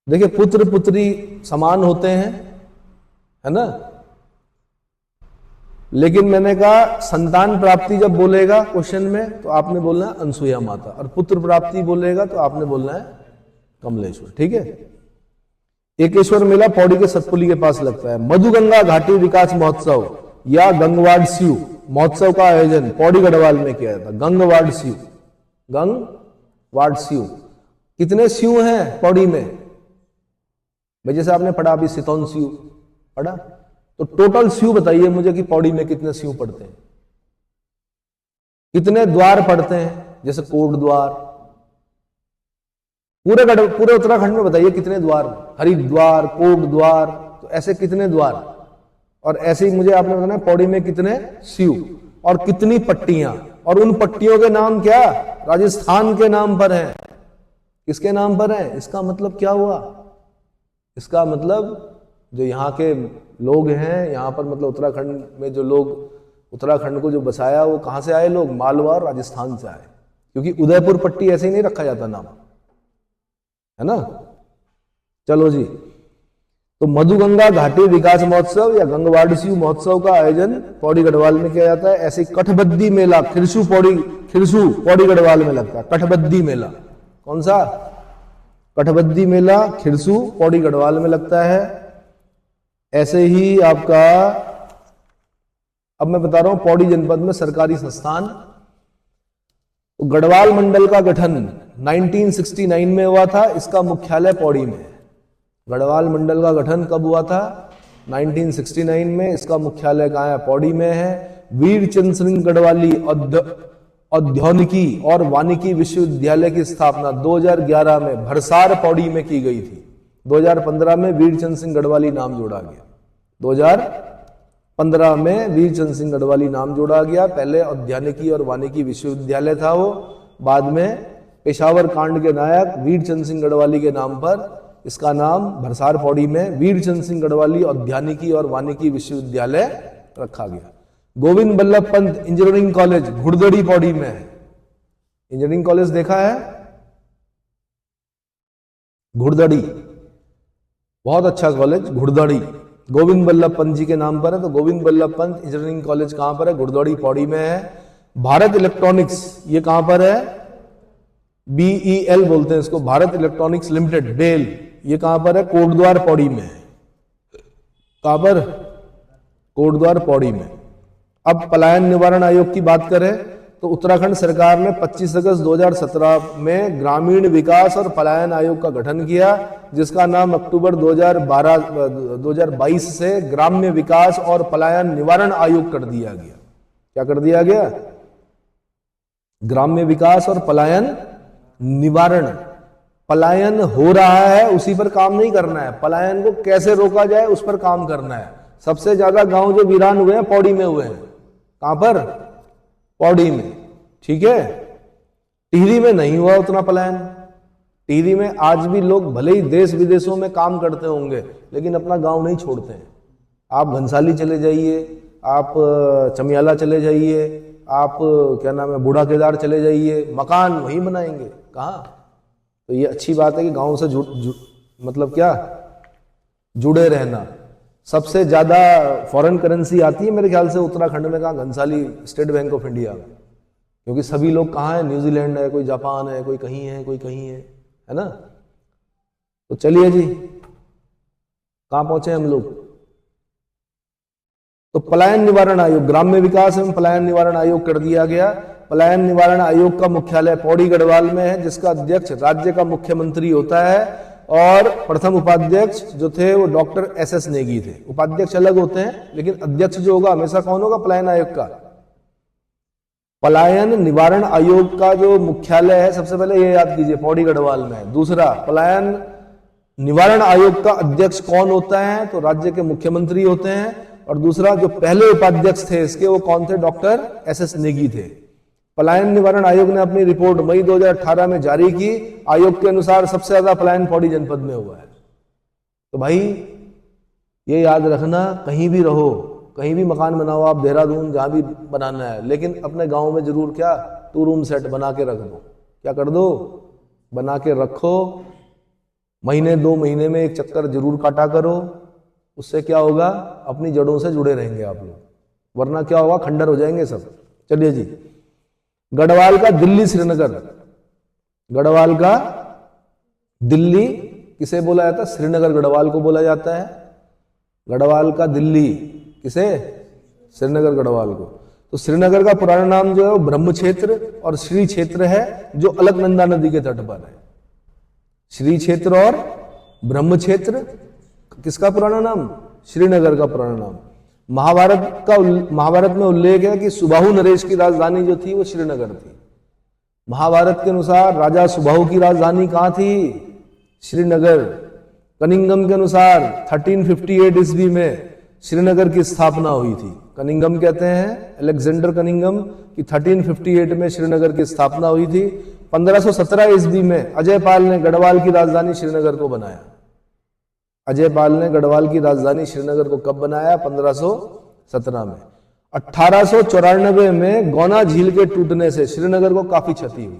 देखिए पुत्र पुत्री समान होते हैं, है ना? लेकिन मैंने कहा संतान प्राप्ति जब बोलेगा क्वेश्चन में तो आपने बोलना है अनसुईया माता, और पुत्र प्राप्ति बोलेगा तो आपने बोलना है कमलेश्वर। ठीक है। एकेश्वर मेला पौड़ी के सतपुली के पास लगता है। मधुगंगा घाटी विकास महोत्सव या गंगवाड़ स्यू महोत्सव का आयोजन पौड़ी गढ़वाल में किया जाता है। गंगवाड़ स्यू। कितने स्यू हैं पौड़ी में? भाई जैसे आपने पढ़ा अभी सितौन स्यू पढ़ा, तो टोटल स्यू बताइए मुझे कि पौड़ी में कितने स्यू पढ़ते हैं, कितने द्वार पढ़ते हैं? जैसे कोट द्वार, पूरे उत्तराखंड में बताइए कितने द्वार? हरिद्वार, कोट द्वार, तो ऐसे कितने द्वार? और ऐसे ही मुझे आपने बताना पौड़ी में कितने स्यू और कितनी पट्टियां, और उन पट्टियों के नाम क्या राजस्थान के नाम पर हैं। किसके नाम पर है? इसका मतलब क्या हुआ? इसका मतलब जो यहाँ के लोग हैं, यहाँ पर मतलब उत्तराखंड में जो लोग, उत्तराखंड को जो बसाया वो कहां से आए लोग? मालवा और राजस्थान से आए, क्योंकि उदयपुर पट्टी ऐसे ही नहीं रखा जाता नाम, है ना? चलो जी, तो मधुगंगा घाटी विकास महोत्सव या गंगवाड़स्यू महोत्सव का आयोजन पौड़ी गढ़वाल में किया जाता है। ऐसे कठबद्दी मेला खिरसू पौड़ी गढ़वाल में लगता है। कठबद्दी मेला कौन सा? कठबद्दी मेला खिरसू पौड़ी गढ़वाल में लगता है। ऐसे ही आपका, अब मैं बता रहा हूं पौड़ी जनपद में सरकारी संस्थान, तो गढ़वाल मंडल का गठन 1969 में हुआ था। इसका मुख्यालय पौड़ी में है। गढ़वाल मंडल का गठन कब हुआ था? 1969 में। इसका मुख्यालय कहां है? पौड़ी में है। वीर चंद्र सिंह गढ़वाली औद्यानिकी और वानिकी विश्वविद्यालय की स्थापना 2011 में भरसार पौड़ी में की गई थी। 2015 में वीरचंद सिंह गढ़वाली नाम जोड़ा गया। 2015 में वीरचंद सिंह गढ़वाली नाम जोड़ा गया। पहले औद्यानिकी और वानिकी विश्वविद्यालय था वो, बाद में पेशावर कांड के नायक वीरचंद सिंह गढ़वाली के नाम पर इसका नाम भरसार पौड़ी में वीरचंद सिंह गढ़वाली औद्यानिकी और वानिकी विश्वविद्यालय रखा गया। गोविंद बल्लभ पंत इंजीनियरिंग कॉलेज घुड़दड़ी पौड़ी में है। इंजीनियरिंग कॉलेज देखा है? घुड़दड़ी, बहुत अच्छा कॉलेज घुड़दड़ी, गोविंद बल्लभ पंत जी के नाम पर है। तो गोविंद बल्लभ पंत इंजीनियरिंग कॉलेज कहां पर है? घुड़दड़ी पौड़ी में है। भारत इलेक्ट्रॉनिक्स ये कहां पर है? BEL बोलते हैं इसको, भारत इलेक्ट्रॉनिक्स लिमिटेड, बेल, ये कहां पर है? कोटद्वार पौड़ी में है। कहां पर? कोटद्वार पौड़ी में। अब पलायन निवारण आयोग की बात करें तो उत्तराखंड सरकार ने 25 अगस्त 2017 में ग्रामीण विकास और पलायन आयोग का गठन किया, जिसका नाम अक्टूबर 2022 से ग्राम्य विकास और पलायन निवारण आयोग कर दिया गया। क्या कर दिया गया? ग्राम्य विकास और पलायन निवारण। पलायन हो रहा है उसी पर काम नहीं करना है, पलायन को कैसे रोका जाए उस पर काम करना है। सबसे ज्यादा गांव जो वीरान हुए हैं पौड़ी में हुए हैं। कहां पर? पौड़ी में, ठीक है। टिहरी में नहीं हुआ उतना पलायन। टिहरी में आज भी लोग भले ही देश विदेशों में काम करते होंगे लेकिन अपना गांव नहीं छोड़ते हैं। आप घनसाली चले जाइए, आप चमियाला चले जाइए, आप क्या नाम है बूढ़ा केदार चले जाइए, मकान वहीं बनाएंगे। कहाँ? तो ये अच्छी बात है कि गांव से मतलब क्या जुड़े रहना। सबसे ज्यादा फॉरेन करेंसी आती है मेरे ख्याल से उत्तराखंड में, कहा? Ghansali, state bank of India में। क्योंकि सभी लोग कहाँ हैं? न्यूजीलैंड है, कोई जापान है, कोई कहीं है ना। तो चलिए जी, कहां पहुंचे हम लोग? तो पलायन निवारण आयोग, ग्राम्य विकास एवं पलायन निवारण आयोग कर दिया गया। पलायन निवारण आयोग का मुख्यालय पौड़ी गढ़वाल में है, जिसका अध्यक्ष राज्य का मुख्यमंत्री होता है और प्रथम उपाध्यक्ष जो थे वो डॉक्टर SS नेगी थे। उपाध्यक्ष अलग होते हैं लेकिन अध्यक्ष जो होगा हमेशा कौन होगा? पलायन आयोग का। पलायन निवारण आयोग का जो मुख्यालय है, सबसे पहले ये याद कीजिए, पौड़ी गढ़वाल में है। दूसरा, पलायन निवारण आयोग का अध्यक्ष कौन होता है? तो राज्य के मुख्यमंत्री होते हैं। और दूसरा, जो पहले उपाध्यक्ष थे इसके वो कौन थे? डॉक्टर SS नेगी थे। पलायन निवारण आयोग ने अपनी रिपोर्ट मई 2018 में जारी की। आयोग के अनुसार सबसे ज्यादा पलायन पौड़ी जनपद में हुआ है। तो भाई ये याद रखना, कहीं भी रहो, कहीं भी मकान बनाओ आप, देहरादून जहां भी बनाना है, लेकिन अपने गांव में जरूर क्या 2 रूम सेट बना के रख दो। क्या कर दो? बना के रखो। महीने 2 महीने में एक चक्कर जरूर काटा करो। उससे क्या होगा? अपनी जड़ों से जुड़े रहेंगे आप लोग, वरना क्या होगा? खंडर हो जाएंगे सब। चलिए जी, गढ़वाल का दिल्ली श्रीनगर, गढ़वाल का दिल्ली किसे बोला जाता है? श्रीनगर गढ़वाल को बोला जाता है। गढ़वाल का दिल्ली किसे? श्रीनगर गढ़वाल को। तो श्रीनगर का पुराना नाम जो है वो ब्रह्म क्षेत्र और श्री क्षेत्र है, जो अलकनंदा नदी के तट पर है। श्री क्षेत्र और ब्रह्म क्षेत्र, किसका पुराना नाम? श्रीनगर का पुराना नाम। महाभारत में उल्लेख है कि सुबाहु नरेश की राजधानी जो थी वो श्रीनगर थी। महाभारत के अनुसार राजा सुबाहु की राजधानी कहां थी? श्रीनगर। कनिंगम के अनुसार 1358 ईस्वी में श्रीनगर की स्थापना हुई थी। कनिंगम कहते हैं, अलेक्जेंडर कनिंगम की 1358 में श्रीनगर की स्थापना हुई थी। 1517 ईस्वी में अजयपाल ने गढ़वाल की राजधानी श्रीनगर को बनाया। अजयपाल ने गढ़वाल की राजधानी श्रीनगर को कब बनाया? 1517 में। 1894 में गौना झील के टूटने से श्रीनगर को काफी क्षति हुई।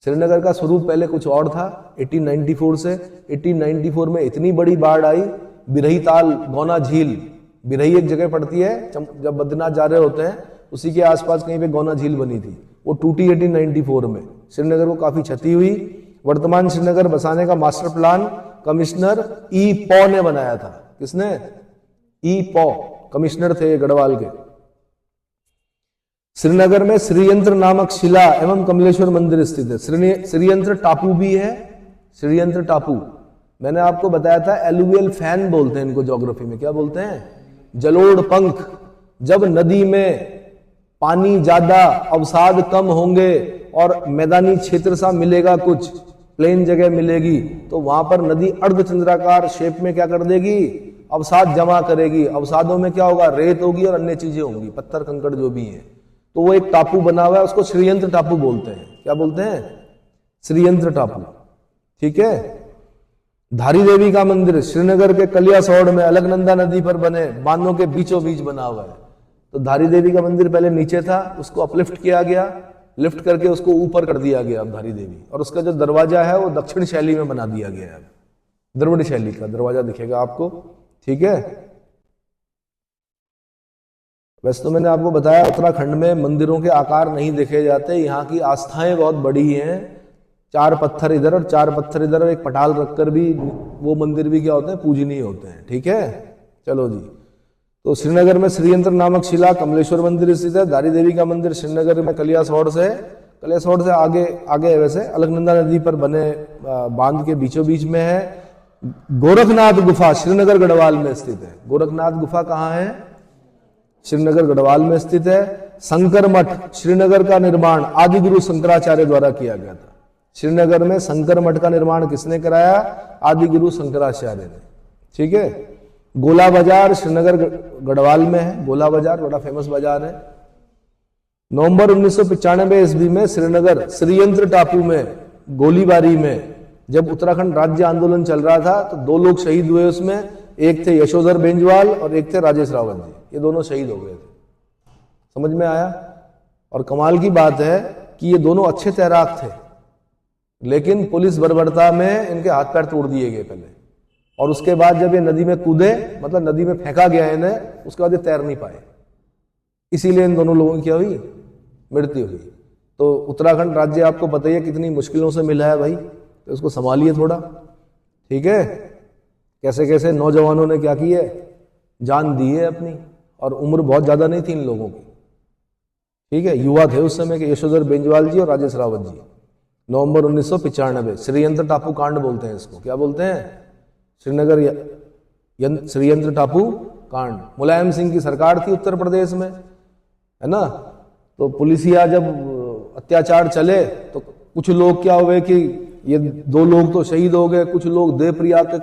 श्रीनगर का स्वरूप पहले कुछ और था। 1894 से 1894 में इतनी बड़ी बाढ़ आई, बिरही ताल, गौना झील, बिरही एक जगह पड़ती है, जब बद्रीनाथ जा रहे होते हैं उसी के आसपास कहीं पे गौना झील बनी थी, वो टूटी 1894 में। श्रीनगर को काफी क्षति हुई। वर्तमान श्रीनगर बसाने का मास्टर प्लान कमिश्नर ई पॉ ने बनाया था। किसने? ई पॉ कमिश्नर थे गढ़वाल के। श्रीनगर में श्रीयंत्र नामक शिला एवं कमलेश्वर मंदिर स्थित है। श्रीयंत्र टापू भी है। श्रीयंत्र टापू मैंने आपको बताया था, एलुवियल फैन बोलते हैं इनको ज्योग्राफी में। क्या बोलते हैं? जलोढ़ पंख। जब नदी में पानी ज्यादा, अवसाद कम होंगे और मैदानी क्षेत्र सा मिलेगा, कुछ प्लेन जगह मिलेगी, तो वहां पर नदी अर्धचंद्राकार शेप में क्या कर देगी? अवसाद जमा करेगी। अवसादों में क्या होगा? रेत होगी और अन्य चीजें होंगी, पत्थर कंकड़ जो भी है। तो वो एक टापू बना हुआ है, उसको श्रीयंत्र टापू बोलते हैं। क्या बोलते हैं? श्रीयंत्र टापू। ठीक है। धारी देवी का मंदिर श्रीनगर के कलियासोड़ में अलकनंदा नदी पर बने बांधों के बीचों बीच बना हुआ है। तो धारी देवी का मंदिर पहले नीचे था, उसको अपलिफ्ट किया गया, लिफ्ट करके उसको ऊपर कर दिया गया अब धारी देवी, और उसका जो दरवाजा है वो दक्षिण शैली में बना दिया गया है, द्रविड़ शैली का दरवाजा दिखेगा आपको। ठीक है, वैसे तो मैंने आपको बताया उत्तराखंड में मंदिरों के आकार नहीं देखे जाते, यहाँ की आस्थाएं बहुत बड़ी हैं। 4 पत्थर इधर और 4 पत्थर इधर, और एक पटाल रखकर भी वो मंदिर भी क्या होते हैं, पूजनीय होते हैं। ठीक है, चलो जी। तो श्रीनगर में श्रीयंत्र नामक शिला कमलेश्वर मंदिर स्थित है। धारी देवी का मंदिर श्रीनगर में कलियासोड़ से आगे है, वैसे अलकनंदा नदी पर बने बांध के बीचों बीच में है। गोरखनाथ गुफा श्रीनगर गढ़वाल में स्थित है। गोरखनाथ गुफा कहाँ है? श्रीनगर गढ़वाल में स्थित है। शंकर मठ श्रीनगर का निर्माण आदि गुरु शंकराचार्य द्वारा किया गया था। श्रीनगर में शंकर मठ का निर्माण किसने कराया? आदि गुरु शंकराचार्य ने। ठीक है। गोला बाजार श्रीनगर गढ़वाल में है। गोला बाजार बड़ा फेमस बाजार है। नवंबर 1995 ईस्वी में श्रीनगर श्रीयंत्र टापू में गोलीबारी में जब उत्तराखंड राज्य आंदोलन चल रहा था तो 2 लोग शहीद हुए उसमें। एक थे यशोधर बेंजवाल और एक थे राजेश रावत जी। ये दोनों शहीद हो गए थे। समझ में आया? और कमाल की बात है कि ये दोनों अच्छे तैराक थे, लेकिन पुलिस बर्बरता में इनके हाथ पैर तोड़ दिए गए पहले, और उसके बाद जब ये नदी में कूदे, मतलब नदी में फेंका गया इन्हें, उसके बाद ये तैर नहीं पाए, इसीलिए इन दोनों लोगों की क्या हुई? मृत्यु हुई। तो उत्तराखंड राज्य आपको पता ही है कितनी मुश्किलों से मिला है भाई, तो इसको संभालिए थोड़ा। ठीक है। कैसे कैसे नौजवानों ने क्या की है, जान दी है अपनी, और उम्र बहुत ज्यादा नहीं थी इन लोगों की। ठीक है, युवा थे उस समय के यशोधर बेंजवाल जी और राजेश रावत जी। नवंबर 1995 श्रीयंत्र टापू कांड बोलते हैं इसको। क्या बोलते हैं? श्रीनगर श्रीयंत्र टापू कांड। मुलायम सिंह की सरकार थी उत्तर प्रदेश में, है ना। तो पुलिसिया जब अत्याचार चले तो कुछ लोग क्या हुए कि ये 2 लोग तो शहीद हो गए, कुछ लोग देवप्रयाग के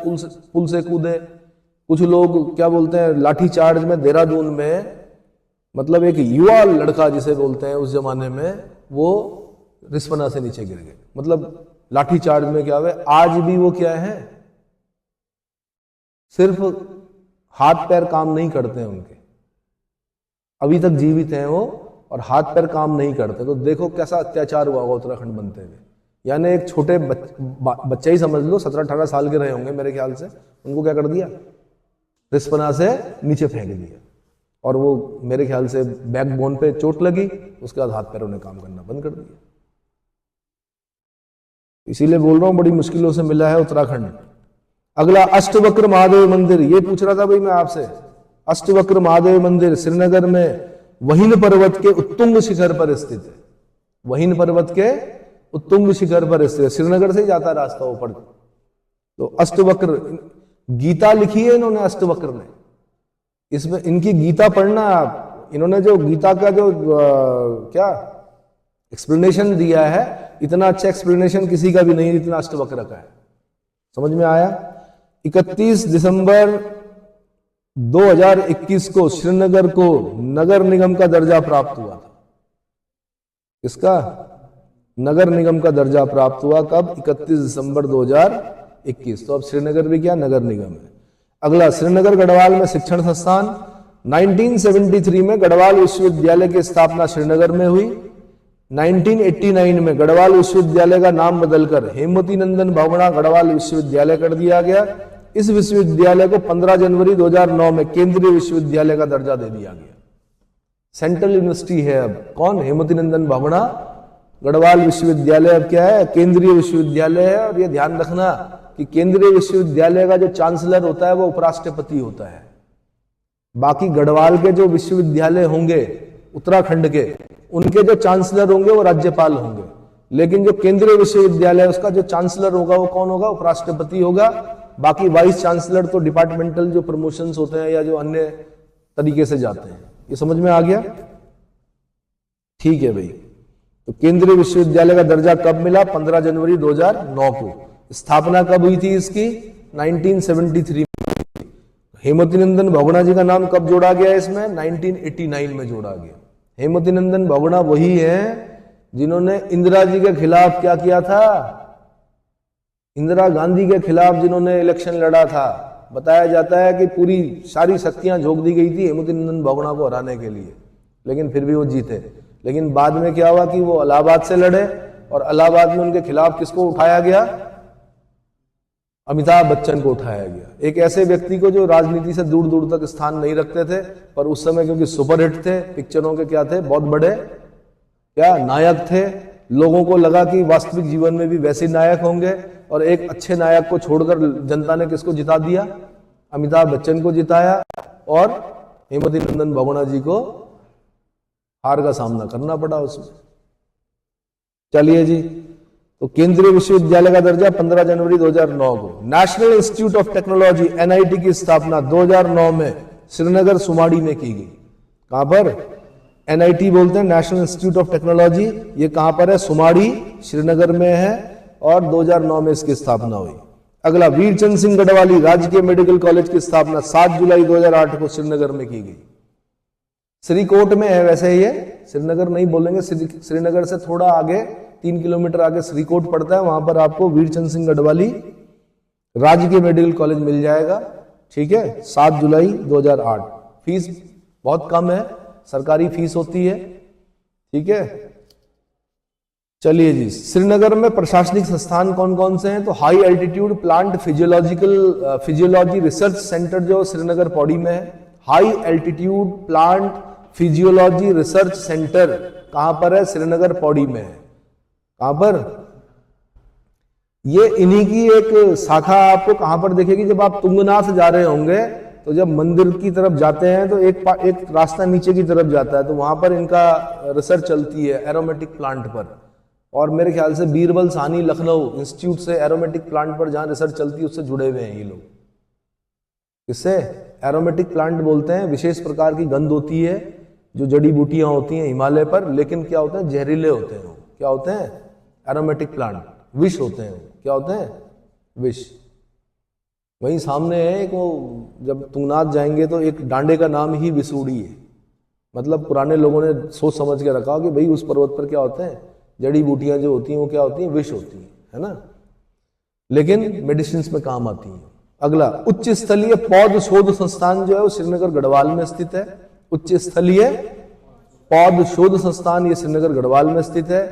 पुल से कूदे, कुछ लोग क्या बोलते हैं लाठी चार्ज में देहरादून में, मतलब एक युवा लड़का जिसे बोलते हैं उस जमाने में, वो रिस्पना से नीचे गिर गए। मतलब लाठी चार्ज में क्या हुआ? आज भी वो क्या है, सिर्फ हाथ पैर काम नहीं करते हैं उनके, अभी तक जीवित हैं वो, और हाथ पैर काम नहीं करते। तो देखो कैसा अत्याचार हुआ होगा उत्तराखंड बनते हुए। यानी एक छोटे बच्चे ही समझ लो, 17-18 साल के रहे होंगे मेरे ख्याल से, उनको क्या कर दिया? रिस्पना से नीचे फेंक दिया, और वो मेरे ख्याल से बैकबोन पे चोट लगी, उसके बाद हाथ पैरों ने काम करना बंद कर दिया। इसीलिए बोल रहा हूं बड़ी मुश्किलों से मिला है उत्तराखंड। अगला अष्टवक्र महादेव मंदिर, ये पूछ रहा था भाई मैं आपसे। अष्टवक्र महादेव मंदिर श्रीनगर में वहीन पर्वत के उत्तुंग शिखर पर स्थित है। वहीन पर्वत के उत्तुंग शिखर पर स्थित है। श्रीनगर से ही जाता है रास्ता ऊपर। तो अष्टवक्र, गीता लिखी है इन्होंने, अष्टवक्र ने। इसमें इनकी गीता पढ़ना आप, इन्होंने जो गीता का जो क्या एक्सप्लेनेशन दिया है, इतना अच्छा एक्सप्लेनेशन किसी का भी नहीं जितना अष्टवक्र का है। समझ में आया? 31 दिसंबर 2021 को श्रीनगर को नगर निगम का दर्जा प्राप्त हुआ था। इसका नगर निगम का दर्जा प्राप्त हुआ कब? 31 दिसंबर 2021। तो अब श्रीनगर भी क्या नगर निगम है। अगला, श्रीनगर गढ़वाल में शिक्षण संस्थान। 1973 में गढ़वाल विश्वविद्यालय की स्थापना श्रीनगर में हुई। 1989 में गढ़वाल विश्वविद्यालय का नाम बदलकर हेमवती नंदन बहुगुणा गढ़वाल विश्वविद्यालय कर दिया गया। इस विश्वविद्यालय को 15 जनवरी 2009 में केंद्रीय विश्वविद्यालय का दर्जा दे दिया गया। सेंट्रल यूनिवर्सिटी है अब। कौन? हेमवती नंदन बहुगुणा गढ़वाल विश्वविद्यालय अब क्या है? केंद्रीय विश्वविद्यालय है। और यह ध्यान रखना कि केंद्रीय विश्वविद्यालय का जो चांसलर होता है वो उपराष्ट्रपति होता है। बाकी गढ़वाल के जो विश्वविद्यालय होंगे उत्तराखंड के, उनके जो चांसलर होंगे वो राज्यपाल होंगे, लेकिन जो केंद्रीय विश्वविद्यालय है उसका जो चांसलर होगा वो कौन होगा? उपराष्ट्रपति होगा। बाकी वाइस चांसलर तो डिपार्टमेंटल जो प्रमोशंस होते हैं या जो अन्य तरीके से जाते हैं। ये समझ में आ गया? ठीक है भाई। तो केंद्रीय विश्वविद्यालय का दर्जा कब मिला? 15 जनवरी 2009 को। स्थापना कब हुई थी इसकी? 1973 में। हेमवती नंदन बहुगुणा जी का नाम कब जोड़ा गया इसमें? 1989 में जोड़ा गया। हेमवती नंदन बहुगुणा वही है जिन्होंने इंदिरा जी के खिलाफ क्या किया था? इंदिरा गांधी के खिलाफ जिन्होंने इलेक्शन लड़ा था, बताया जाता है कि पूरी सारी शक्तियां झोंक दी गई थी हेमवती नंदन बहुगुणा को हराने के लिए, लेकिन फिर भी वो जीते। लेकिन बाद में क्या हुआ कि वो इलाहाबाद से लड़े और इलाहाबाद में उनके खिलाफ किसको उठाया गया? अमिताभ बच्चन को उठाया गया, एक ऐसे व्यक्ति को जो राजनीति से दूर दूर तक स्थान नहीं रखते थे, पर उस समय क्योंकि सुपरहिट थे, पिक्चरों के क्या थे, बहुत बड़े क्या नायक थे। लोगों को लगा कि वास्तविक जीवन में भी वैसे नायक होंगे, और एक अच्छे नायक को छोड़कर जनता ने किसको जिता दिया? अमिताभ बच्चन को जिताया, और हेमवती नंदन बहुगुणा जी को हार का सामना करना पड़ा उसमें। चलिए जी, तो केंद्रीय विश्वविद्यालय का दर्जा 15 जनवरी 2009 को। National institute of technology NIT की स्थापना 2009 में श्रीनगर सुमाड़ी में की गई। कहां पर? NIT बोलते हैं, नेशनल इंस्टीट्यूट ऑफ टेक्नोलॉजी। ये कहां पर है? सुमाड़ी, श्रीनगर में है, और 2009 में इसकी स्थापना हुई। अगला, वीरचंद सिंह गढ़वाली राजकीय मेडिकल कॉलेज की स्थापना 7 जुलाई 2008 को श्रीनगर में की गई। श्रीकोट में है वैसे, ये श्रीनगर नहीं बोलेंगे, श्रीनगर से थोड़ा आगे 3 किलोमीटर आगे श्रीकोट पड़ता है, वहां पर आपको वीरचंद सिंह गढ़वाली राजकीय मेडिकल कॉलेज मिल जाएगा। ठीक है, 7 जुलाई 2008। फीस बहुत कम है, सरकारी फीस होती है। ठीक है, चलिए जी, श्रीनगर में प्रशासनिक संस्थान कौन कौन से हैं? तो high altitude plant physiology research centre जो श्रीनगर पौड़ी में है। High altitude plant physiology research centre कहां पर है? श्रीनगर पौड़ी में है। कहां पर? ये इन्हीं की एक शाखा आपको कहां पर दिखेगी? जब आप तुंगनाथ जा रहे होंगे तो जब मंदिर की तरफ जाते हैं तो एक रास्ता नीचे की तरफ जाता है, तो वहां पर इनका रिसर्च चलती है एरोमेटिक प्लांट पर। और मेरे ख्याल से बीरबल साहनी लखनऊ इंस्टीट्यूट से एरोमेटिक प्लांट पर जहां रिसर्च चलती है उससे जुड़े हुए हैं ये लोग। किससे? एरोमेटिक प्लांट बोलते हैं, विशेष प्रकार की गंध होती है, जो जड़ी बूटियां होती हैं हिमालय पर, लेकिन क्या होते हैं? जहरीले होते हैं। क्या होते हैं? एरोमेटिक प्लांट विष होते हैं। क्या होते हैं? विष। वहीं सामने है एक, वो जब तुंगनाथ जाएंगे तो एक डांडे का नाम ही विसूड़ी है। मतलब पुराने लोगों ने सोच समझ के रखा कि भाई उस पर्वत पर क्या होते हैं? जड़ी बूटियां जो होती हैं वो क्या होती हैं? विष होती हैं, है ना, लेकिन मेडिसिन में काम आती हैं। अगला, उच्च स्तरीय पौध शोध संस्थान जो है वो श्रीनगर गढ़वाल में स्थित है। उच्च स्तरीय पौध शोध संस्थान ये श्रीनगर गढ़वाल में स्थित है।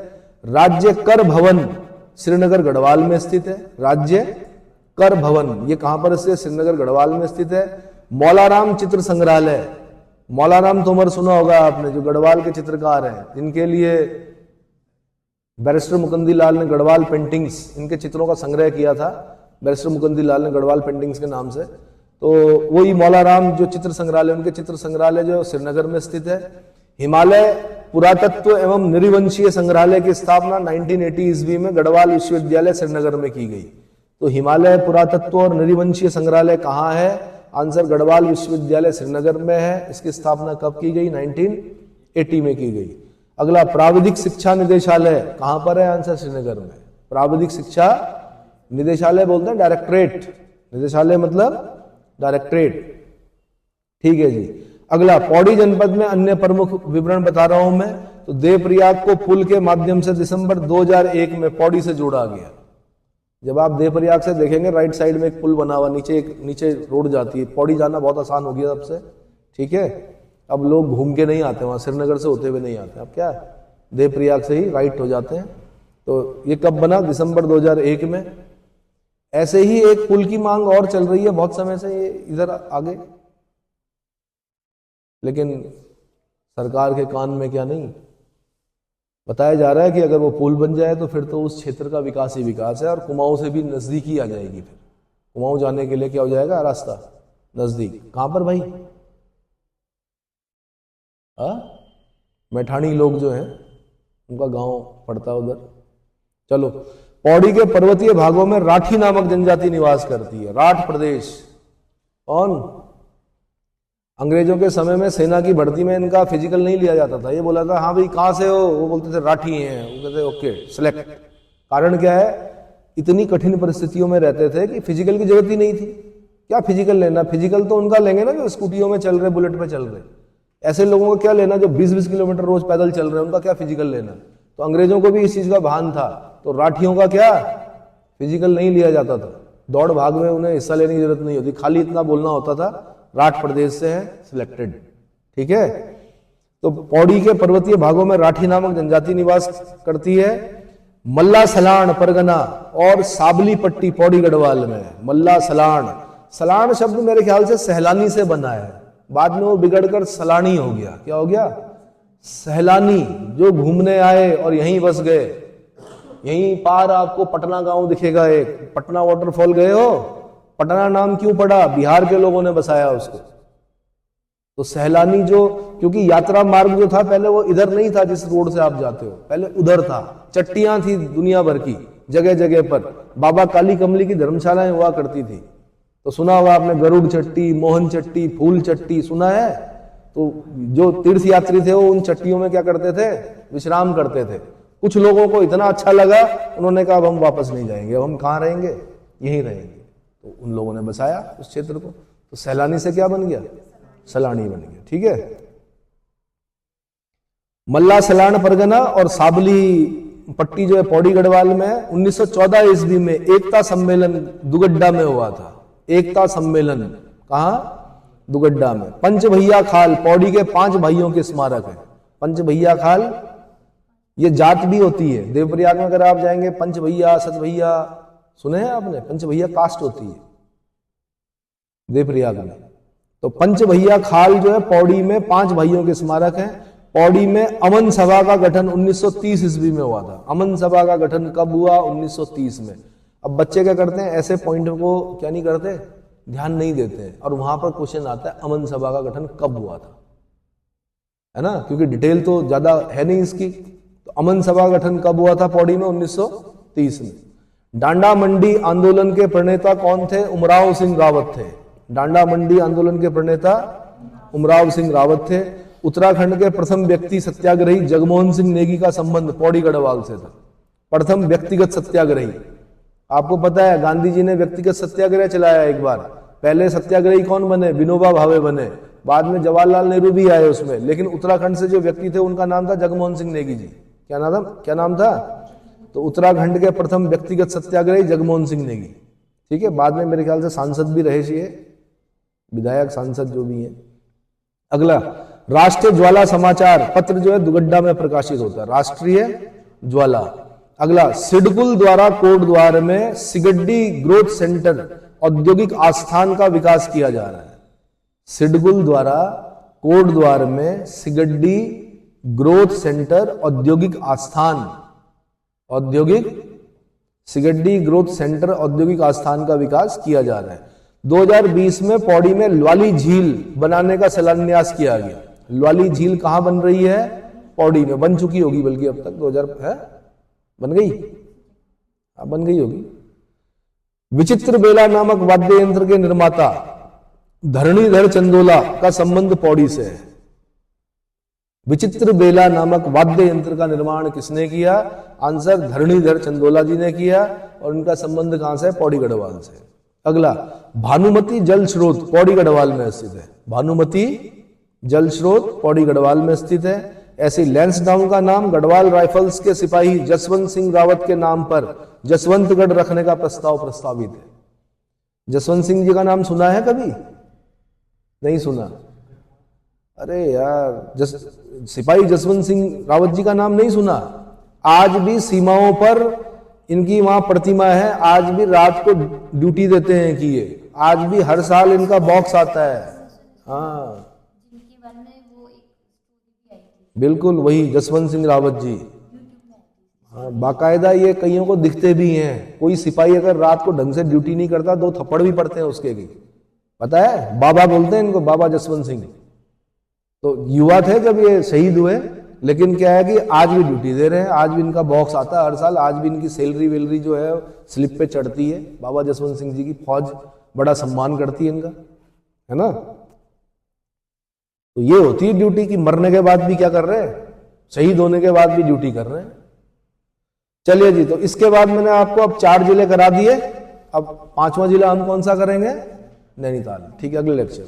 राज्य कर भवन श्रीनगर गढ़वाल में स्थित है। राज्य कर भवन ये कहां पर स्थित? श्रीनगर गढ़वाल में स्थित है। मौलाराम चित्र संग्रहालय, मौलाराम तोमर सुना होगा आपने, जो गढ़वाल के चित्रकार हैं, जिनके लिए बैरिस्टर मुकुंदी लाल ने गढ़वाल पेंटिंग्स, इनके चित्रों का संग्रह किया था बैरिस्टर मुकुंदी लाल ने गढ़वाल पेंटिंग्स के नाम से। तो वही मौलाराम जो चित्र संग्रहालय, उनके चित्र संग्रहालय जो श्रीनगर में स्थित है। हिमालय पुरातत्व एवं नृवंशीय संग्रहालय की स्थापना 1980 ईस्वी में गढ़वाल विश्वविद्यालय श्रीनगर में की गई। तो हिमालय पुरातत्व और नृवंशीय संग्रहालय कहाँ है? आंसर गढ़वाल विश्वविद्यालय श्रीनगर में है। इसकी स्थापना कब की गई? 1980 में की गई। अगला, प्राविधिक शिक्षा निदेशालय कहां पर है? आंसर श्रीनगर में। प्राविधिक शिक्षा निदेशालय बोलते हैं डायरेक्टरेट, निदेशालय मतलब डायरेक्टरेट। ठीक है जी। अगला, पौड़ी जनपद में अन्य प्रमुख विवरण बता रहा हूं मैं। तो देवप्रयाग को पुल के माध्यम से दिसंबर 2001 में पौड़ी से जोड़ा गया। जब आप देवप्रयाग से देखेंगे राइट साइड में एक पुल बना हुआ, नीचे रोड जाती है। पौड़ी जाना बहुत आसान हो गया अब से। ठीक है, अब लोग घूम के नहीं आते वहां, श्रीनगर से होते हुए नहीं आते, अब क्या देवप्रयाग से ही राइट हो जाते हैं। तो ये कब बना? दिसंबर 2001 में। ऐसे ही एक पुल की मांग और चल रही है बहुत समय से ये इधर आगे, लेकिन सरकार के कान में क्या नहीं। बताया जा रहा है कि अगर वो पुल बन जाए तो फिर तो उस क्षेत्र का विकास ही विकास है, और कुमाऊं से भी नजदीकी आ जाएगी। फिर कुमाऊं जाने के लिए क्या हो जाएगा? रास्ता नजदीक। कहां पर भाई? मैठाणी लोग जो हैं उनका गांव पड़ता है उधर। चलो, पौड़ी के पर्वतीय भागों में राठी नामक जनजाति निवास करती है। राठ प्रदेश। कौन? अंग्रेजों के समय में सेना की भर्ती में इनका फिजिकल नहीं लिया जाता था। ये बोला था हाँ भाई कहां से हो? वो बोलते थे राठी हैं। वो कहते ओके सिलेक्ट। कारण क्या है? इतनी कठिन परिस्थितियों में रहते थे कि फिजिकल की जरूरत ही नहीं थी। क्या फिजिकल लेना? फिजिकल तो उनका लेंगे ना जो स्कूटियों में चल रहे, बुलेट पे चल रहे। ऐसे लोगों को क्या लेना जो 20-20 किलोमीटर रोज पैदल चल रहे हैं? उनका क्या फिजिकल लेना? तो अंग्रेजों को भी इस चीज का भान था। तो राठियों का क्या? फिजिकल नहीं लिया जाता था, दौड़ भाग में उन्हें हिस्सा लेने की जरूरत नहीं होती, खाली इतना बोलना होता था राठ प्रदेश से है सिलेक्टेड। ठीक है, तो पौड़ी के पर्वतीय भागों में राठी नामक जनजाति निवास करती है। मल्ला सलाण परगना और साबली पट्टी पौड़ी गढ़वाल में। मल्ला सलाण, सलाण शब्द मेरे ख्याल से सहलानी से बना है, बाद में वो बिगड़कर सलानी हो गया। क्या हो गया? सहलानी, जो घूमने आए और यहीं बस गए। यहीं पार आपको पटना गांव दिखेगा, एक पटना वाटरफॉल गए हो? पटना नाम क्यों पड़ा? बिहार के लोगों ने बसाया उसको। तो सहलानी जो, क्योंकि यात्रा मार्ग जो था पहले वो इधर नहीं था जिस रोड से आप जाते हो, पहले उधर था। चट्टियां थी दुनिया भर की, जगह जगह पर बाबा काली कमली की धर्मशालाएं हुआ करती थी। तो सुना होगा आपने गरुड़ चट्टी, मोहन चट्टी, फूल चट्टी, सुना है? तो जो तीर्थ यात्री थे वो उन चट्टियों में क्या करते थे? विश्राम करते थे। कुछ लोगों को इतना अच्छा लगा, उन्होंने कहा अब हम वापस नहीं जाएंगे, अब हम कहाँ रहेंगे? यहीं रहेंगे। तो उन लोगों ने बसाया उस क्षेत्र को। तो सैलानी से क्या बन गया? सलानी बन गया। ठीक है, मल्ला सलाण परगना और साबली पट्टी जो है पौड़ी गढ़वाल में 1914 ईस्वी में एकता सम्मेलन दुगड्डा में हुआ था। एकता सम्मेलन कहां? दुगड्डा में। पंच भैया खाल पौड़ी के 5 भाइयों के स्मारक है। पंच भैया खाल ये जात भी होती है। देवप्रयाग में अगर आप जाएंगे, पंच भैया, सत भैया, सुने हैं आपने? पंच भैया कास्ट होती है देवप्रयाग में। तो पंच भैया खाल जो है पौड़ी में 5 भाइयों के स्मारक है। पौड़ी में अमन सभा का गठन 1930 ईस्वी में हुआ था। अमन सभा का गठन कब हुआ? 1930 में। अब बच्चे क्या करते हैं? ऐसे पॉइंट को क्या नहीं करते? ध्यान नहीं देते हैं, और वहां पर क्वेश्चन आता है अमन सभा का गठन कब हुआ था, है ना? क्योंकि डिटेल तो ज्यादा है नहीं इसकी। तो अमन सभा का गठन कब हुआ था पौड़ी में? 1930 में। डांडा मंडी आंदोलन के प्रणेता कौन थे? उमराव सिंह रावत थे। डांडा मंडी आंदोलन के प्रणेता उमराव सिंह रावत थे। उत्तराखंड के प्रथम व्यक्ति सत्याग्रही जगमोहन सिंह नेगी का संबंध पौड़ी गढ़वाल से था। प्रथम व्यक्तिगत सत्याग्रही, आपको पता है गांधी जी ने व्यक्तिगत सत्याग्रह चलाया एक बार। पहले सत्याग्रही कौन बने? विनोबा भावे बने, बाद में जवाहरलाल नेहरू भी आए उसमें, लेकिन उत्तराखंड से जो व्यक्ति थे उनका नाम था जगमोहन सिंह नेगी जी। क्या नाम था? तो उत्तराखंड के प्रथम व्यक्तिगत सत्याग्रही जगमोहन सिंह नेगी। ठीक है, बाद में मेरे ख्याल से सांसद भी रहे थे, विधायक सांसद जो भी है। अगला, राष्ट्रीय ज्वाला समाचार पत्र जो है दुगड्डा में प्रकाशित होता है, राष्ट्रीय ज्वाला। अगला, सिडकुल द्वारा कोटद्वार में सिगड्डी ग्रोथ सेंटर औद्योगिक आस्थान का विकास किया जा रहा है। सिडकुल द्वारा कोटद्वार में सिगड्डी ग्रोथ सेंटर औद्योगिक आस्थान, सिगड्डी ग्रोथ सेंटर औद्योगिक आस्थान का विकास किया जा रहा है। 2020 में पौड़ी में ल्वाली झील बनाने का शिलान्यास किया गया। ल्वाली झील कहां बन रही है? पौड़ी में। बन चुकी होगी बल्कि अब तक 2000 है, बन गई, बन गई होगी। विचित्र बेला नामक वाद्य यंत्र के निर्माता धरणीधर चंदोला का संबंध पौड़ी से है। विचित्र बेला नामक वाद्य यंत्र का निर्माण किसने किया? आंसर धरणीधर चंदोला जी ने किया, और उनका संबंध कहां से? पौड़ी गढ़वाल से। अगला, भानुमती जल स्रोत पौड़ी गढ़वाल में स्थित है। भानुमती जल स्रोत पौड़ी गढ़वाल में स्थित है। ऐसी लैंसडाउन का नाम गढ़वाल राइफल्स के सिपाही जसवंत सिंह रावत के नाम पर जसवंतगढ़ रखने का प्रस्ताव प्रस्तावित है। जसवंत सिंह जी का नाम सुना है कभी? नहीं सुना? अरे यार, सिपाही जसवंत सिंह रावत जी का नाम नहीं सुना? आज भी सीमाओं पर इनकी वहां प्रतिमा है, आज भी रात को ड्यूटी देते हैं कि ये, आज भी हर साल इनका बॉक्स आता है। हाँ बिल्कुल, वही जसवंत सिंह रावत जी। हाँ, बाकायदा ये कईयों को दिखते भी हैं। कोई सिपाही अगर रात को ढंग से ड्यूटी नहीं करता 2 थप्पड़ भी पड़ते हैं उसके की, पता है? बाबा बोलते हैं इनको, बाबा जसवंत सिंह। तो युवा थे जब ये शहीद हुए, लेकिन क्या है कि आज भी ड्यूटी दे रहे हैं, आज भी इनका बॉक्स आता है हर साल, आज भी इनकी सैलरी वेलरी जो है स्लिप पे चढ़ती है। बाबा जसवंत सिंह जी की फौज बड़ा सम्मान करती है इनका, है ना? तो ये होती है ड्यूटी की, मरने के बाद भी क्या कर रहे हैं? शहीद होने के बाद भी ड्यूटी कर रहे हैं। चलिए जी, तो इसके बाद मैंने आपको अब 4 जिले करा दिए। अब 5वां जिला हम कौन सा करेंगे? नैनीताल। ठीक है, अगले लेक्चर।